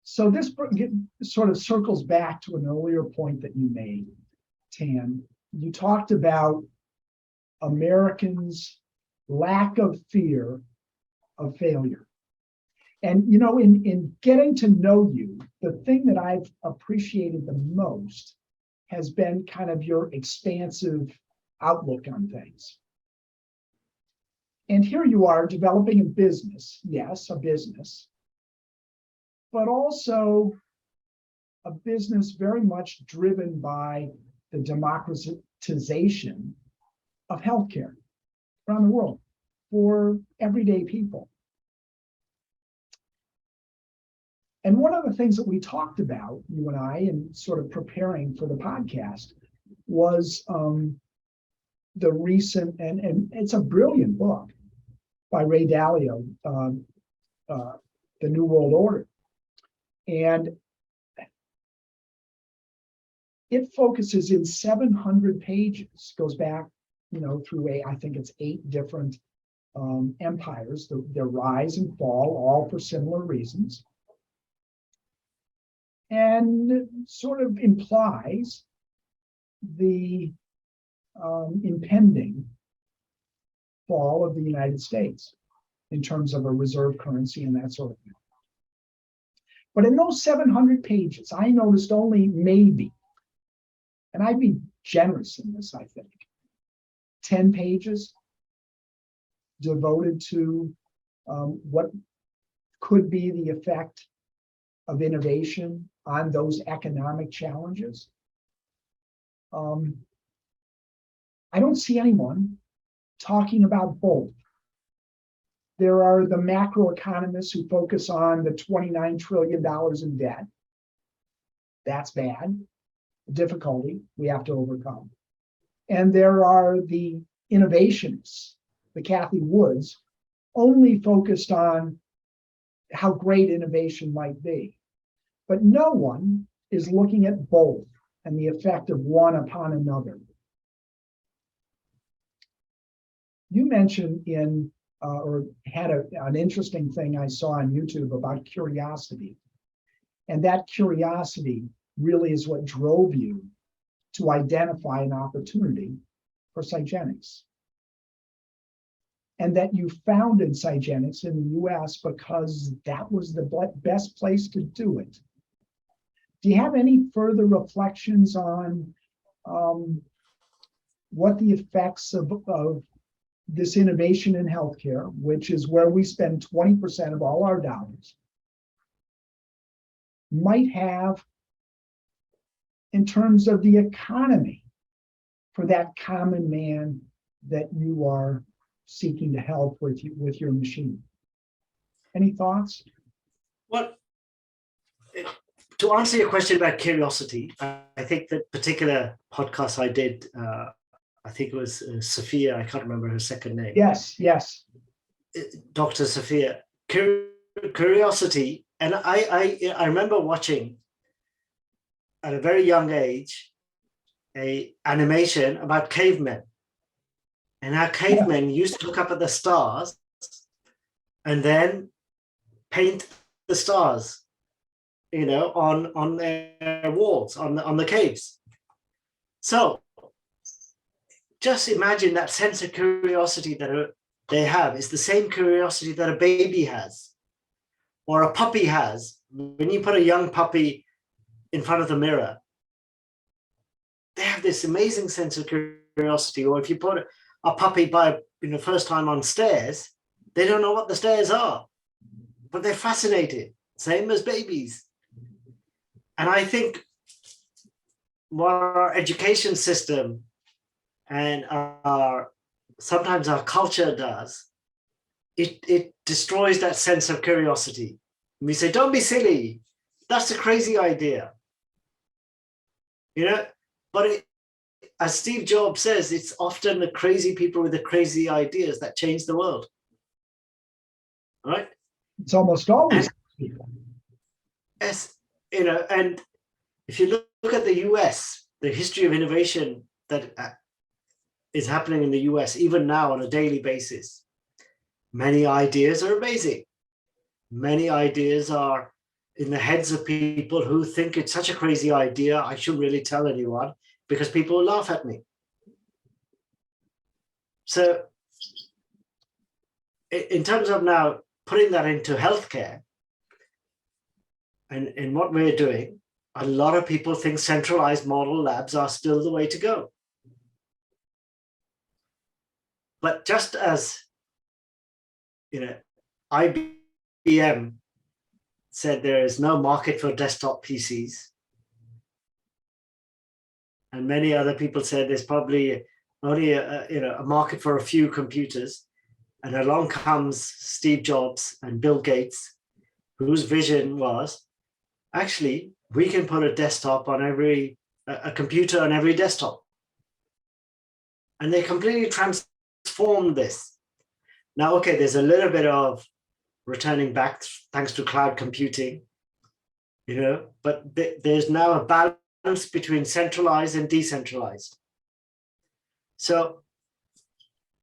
So this sort of circles back to an earlier point that you made, Tan. You talked about Americans' lack of fear of failure. And, in getting to know you, the thing that I've appreciated the most has been kind of your expansive outlook on things. And here you are developing a business, yes, a business, but also a business very much driven by the democratization of healthcare around the world for everyday people. And one of the things that we talked about, you and I, in sort of preparing for the podcast, was the recent, and it's a brilliant book by Ray Dalio, The New World Order. And it focuses in 700 pages, goes back, through I think it's 8 different empires, their rise and fall, all for similar reasons, and sort of implies the impending fall of the United States in terms of a reserve currency and that sort of thing. But in those 700 pages, I noticed only maybe, and I'd be generous in this, I think, 10 pages devoted to what could be the effect of innovation on those economic challenges. I don't see anyone talking about both. There are the macroeconomists who focus on the $29 trillion in debt. That's bad. Difficulty we have to overcome. And there are the innovationists, the Kathy Woods, only focused on how great innovation might be. But no one is looking at both and the effect of one upon another. You mentioned or had an interesting thing I saw on YouTube about curiosity. And that curiosity really is what drove you to identify an opportunity for SiGENEX. And that you founded SiGENEX in the US because that was the best place to do it. Do you have any further reflections on what the effects of this innovation in healthcare, which is where we spend 20% of all our dollars, might have in terms of the economy for that common man that you are seeking to help with your machine? Any thoughts? Well, to answer your question about curiosity, I think that particular podcast I did, I think it was Sophia, I can't remember her second name. Yes. Dr. Sophia. Curiosity, and I remember watching at a very young age a animation about cavemen, and how cavemen used to look up at the stars and then paint the stars, on their walls, on the caves. So just imagine that sense of curiosity that they have is the same curiosity that a baby has or a puppy has. When you put a young puppy in front of the mirror, they have this amazing sense of curiosity. Or if you put a puppy by first time on stairs, they don't know what the stairs are, but they're fascinated, same as babies. And I think what our education system and sometimes our culture does, it destroys that sense of curiosity. And we say, don't be silly, that's a crazy idea. But as Steve Jobs says, it's often the crazy people with the crazy ideas that change the world. Right? It's almost always people. Yes, and if you look at the US, the history of innovation that is happening in the US, even now on a daily basis, many ideas are amazing. Many ideas are in the heads of people who think it's such a crazy idea, I shouldn't really tell anyone because people will laugh at me. So in terms of now putting that into healthcare, and in what we're doing, a lot of people think centralized model labs are still the way to go. But just as IBM said there is no market for desktop PCs, and many other people said there's probably only a market for a few computers, and along comes Steve Jobs and Bill Gates, whose vision was actually, we can put a desktop on a computer on every desktop. And they completely transformed this. Now, okay, there's a little bit of returning back thanks to cloud computing, but there's now a balance between centralized and decentralized. So,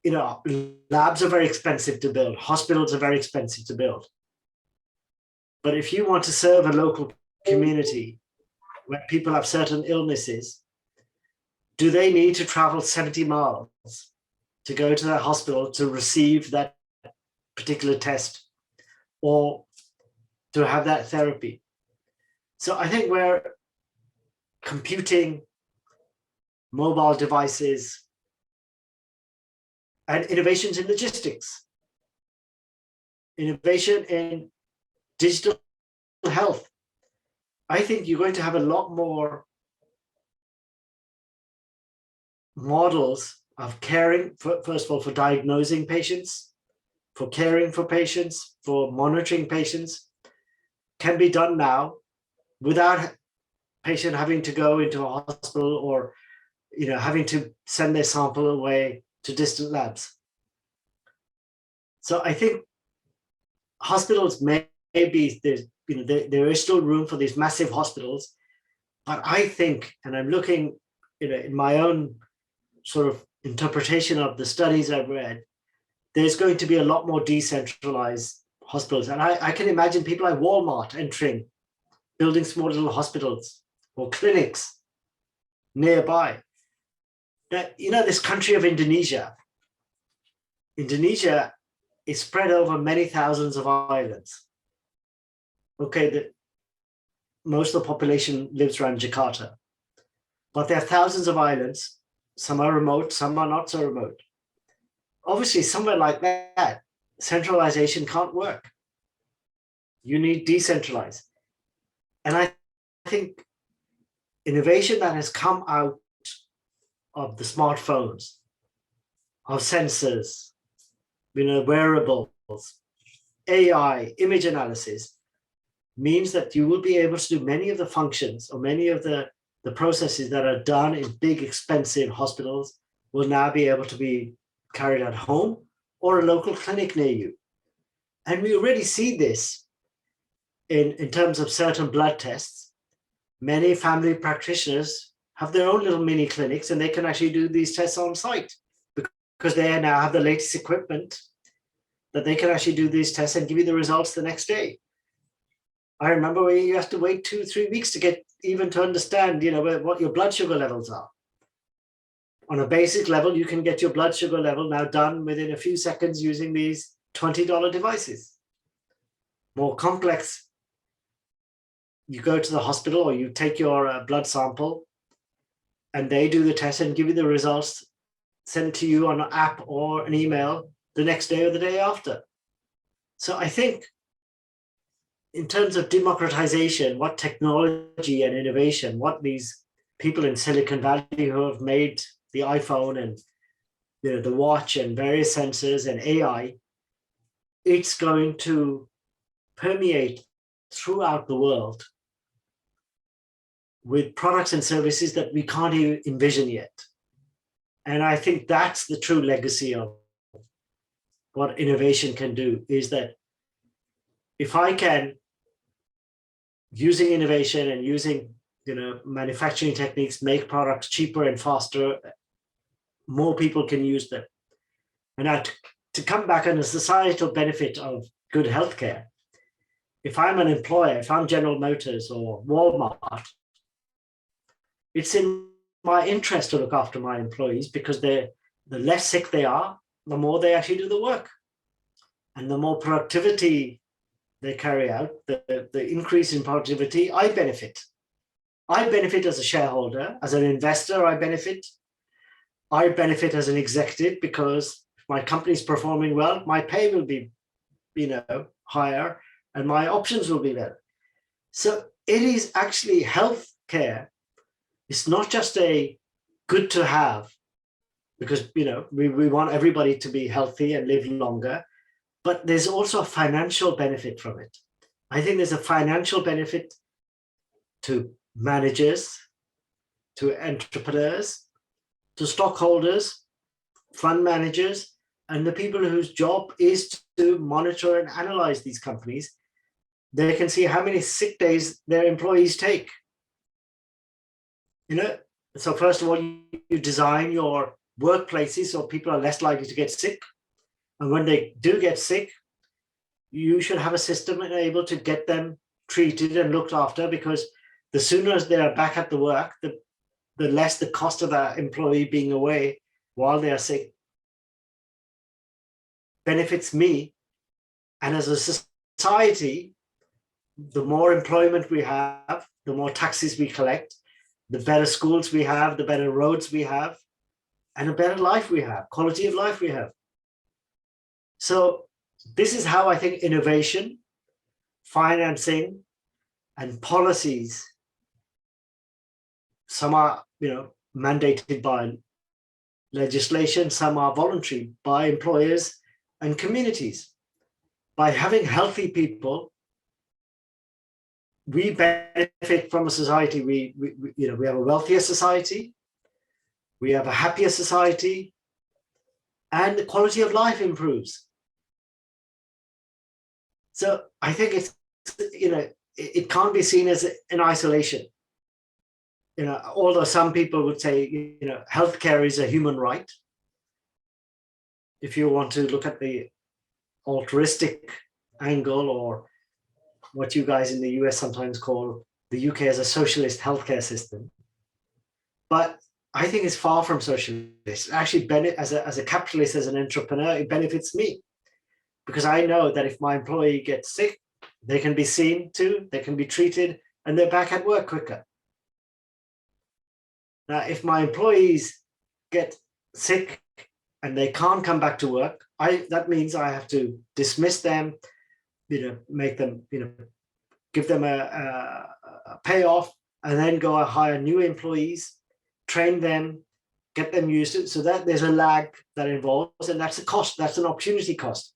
labs are very expensive to build. Hospitals are very expensive to build. But if you want to serve a local community where people have certain illnesses, do they need to travel 70 miles to go to that hospital to receive that particular test or to have that therapy? So I think where computing, mobile devices, and innovations in logistics, innovation in digital health, I think you're going to have a lot more models of caring, first of all, for diagnosing patients, for caring for patients, for monitoring patients, can be done now without patient having to go into a hospital or having to send their sample away to distant labs. So I think hospitals there is still room for these massive hospitals, but I think, and I'm looking in my own sort of interpretation of the studies I've read, there's going to be a lot more decentralized hospitals. And I can imagine people like Walmart entering, building small little hospitals or clinics nearby. That, this country of Indonesia is spread over many thousands of islands. Okay, most of the population lives around Jakarta, but there are thousands of islands. Some are remote, some are not so remote. Obviously, somewhere like that, centralization can't work. You need decentralized. And I think innovation that has come out of the smartphones, of sensors, wearables, AI, image analysis, means that you will be able to do many of the functions or many of the processes that are done in big, expensive hospitals will now be able to be carried at home or a local clinic near you. And we already see this in terms of certain blood tests. Many family practitioners have their own little mini clinics and they can actually do these tests on site because they now have the latest equipment that they can actually do these tests and give you the results the next day. I remember where you have to wait 2-3 weeks to get even to understand, what your blood sugar levels are. On a basic level, you can get your blood sugar level now done within a few seconds using these $20 devices. More complex, you go to the hospital or you take your blood sample and they do the test and give you the results sent to you on an app or an email the next day or the day after. So I think in terms of democratization, what technology and innovation, what these people in Silicon Valley who have made the iPhone and the watch and various sensors and AI, it's going to permeate throughout the world with products and services that we can't even envision yet. And I think that's the true legacy of what innovation can do, is that if I can, using innovation and using manufacturing techniques, make products cheaper and faster, more people can use them. And now to come back on the societal benefit of good healthcare, if I'm an employer, if I'm General Motors or Walmart, it's in my interest to look after my employees because the less sick they are, the more they actually do the work. And the more productivity they carry out, the increase in productivity, I benefit. I benefit as a shareholder, as an investor, I benefit. I benefit as an executive because if my company is performing well, my pay will be, higher and my options will be better. So it is actually healthcare. It's not just a good to have because, we want everybody to be healthy and live longer, but there's also a financial benefit from it. I think there's a financial benefit to managers, to entrepreneurs, to stockholders, fund managers, and the people whose job is to monitor and analyze these companies. They can see how many sick days their employees take. So first of all, you design your workplaces so people are less likely to get sick. And when they do get sick, you should have a system able to get them treated and looked after, because the sooner they are back at the work, the less the cost of that employee being away while they are sick benefits me. And as a society, the more employment we have, the more taxes we collect, the better schools we have, the better roads we have, and a better life we have, quality of life we have. So this is how I think innovation, financing, and policies, some are mandated by legislation, some are voluntary by employers and communities. By having healthy people, we benefit from a society. We have a wealthier society, we have a happier society, and the quality of life improves. So I think it's, it can't be seen as in isolation. Although some people would say, healthcare is a human right. If you want to look at the altruistic angle, or what you guys in the US sometimes call the UK as a socialist healthcare system. But I think it's far from socialist. Actually, as a capitalist, as an entrepreneur, it benefits me, because I know that if my employee gets sick, they can be seen to, they can be treated, and they're back at work quicker. Now, if my employees get sick and they can't come back to work, that means I have to dismiss them, make them, give them a payoff, and then go and hire new employees, train them, get them used to it. So that there's a lag that involves, and that's a cost, that's an opportunity cost.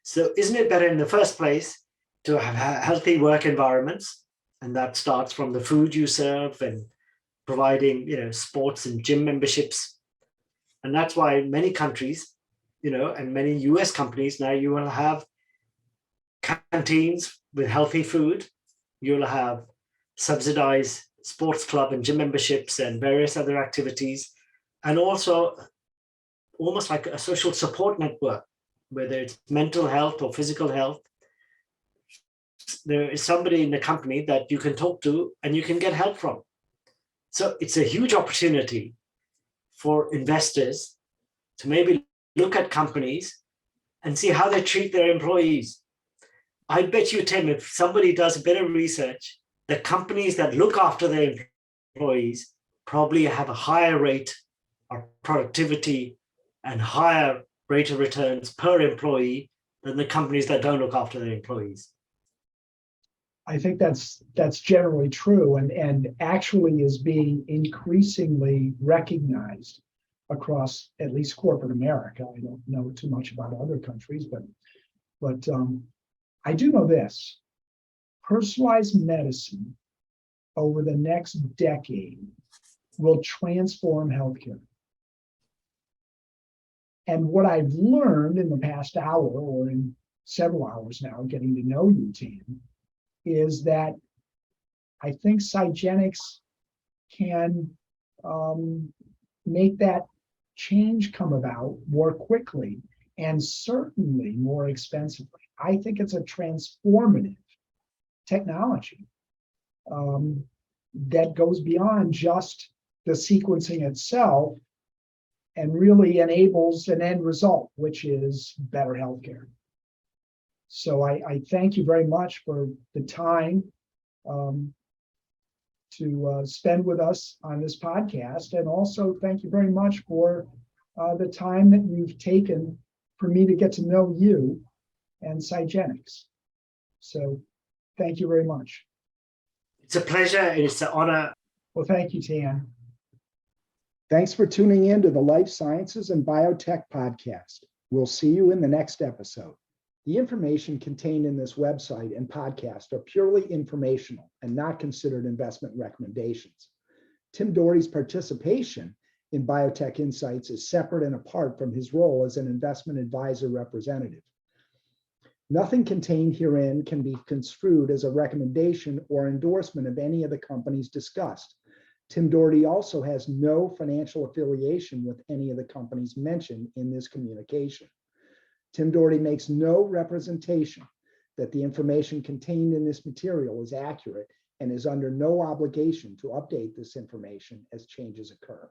So isn't it better in the first place to have healthy work environments? And that starts from the food you serve and providing, sports and gym memberships. And that's why many countries, and many US companies now, you will have canteens with healthy food. You'll have subsidized sports club and gym memberships and various other activities. And also almost like a social support network, whether it's mental health or physical health. There is somebody in the company that you can talk to and you can get help from. So it's a huge opportunity for investors to maybe look at companies and see how they treat their employees. I bet you, Tim, if somebody does a bit of research, the companies that look after their employees probably have a higher rate of productivity and higher rate of returns per employee than the companies that don't look after their employees. I think that's generally true, and actually is being increasingly recognized across at least corporate America. I don't know too much about other countries, but I do know this: personalized medicine over the next decade will transform healthcare. And what I've learned in the past hour, or in several hours now, getting to know you, Tan, is that I think SiGENEX can make that change come about more quickly and certainly more expensively. I think it's a transformative technology that goes beyond just the sequencing itself and really enables an end result, which is better healthcare. So I thank you very much for the time to spend with us on this podcast. And also thank you very much for the time that you've taken for me to get to know you and SiGENEX. So thank you very much. It's a pleasure and it's an honor. Well, thank you, Tan. Thanks for tuning in to the Life Sciences and Biotech Podcast. We'll see you in the next episode. The information contained in this website and podcast are purely informational and not considered investment recommendations. Tim Dougherty's participation in Biotech Insights is separate and apart from his role as an investment advisor representative. Nothing contained herein can be construed as a recommendation or endorsement of any of the companies discussed. Tim Dougherty also has no financial affiliation with any of the companies mentioned in this communication. Tim Dougherty makes no representation that the information contained in this material is accurate and is under no obligation to update this information as changes occur.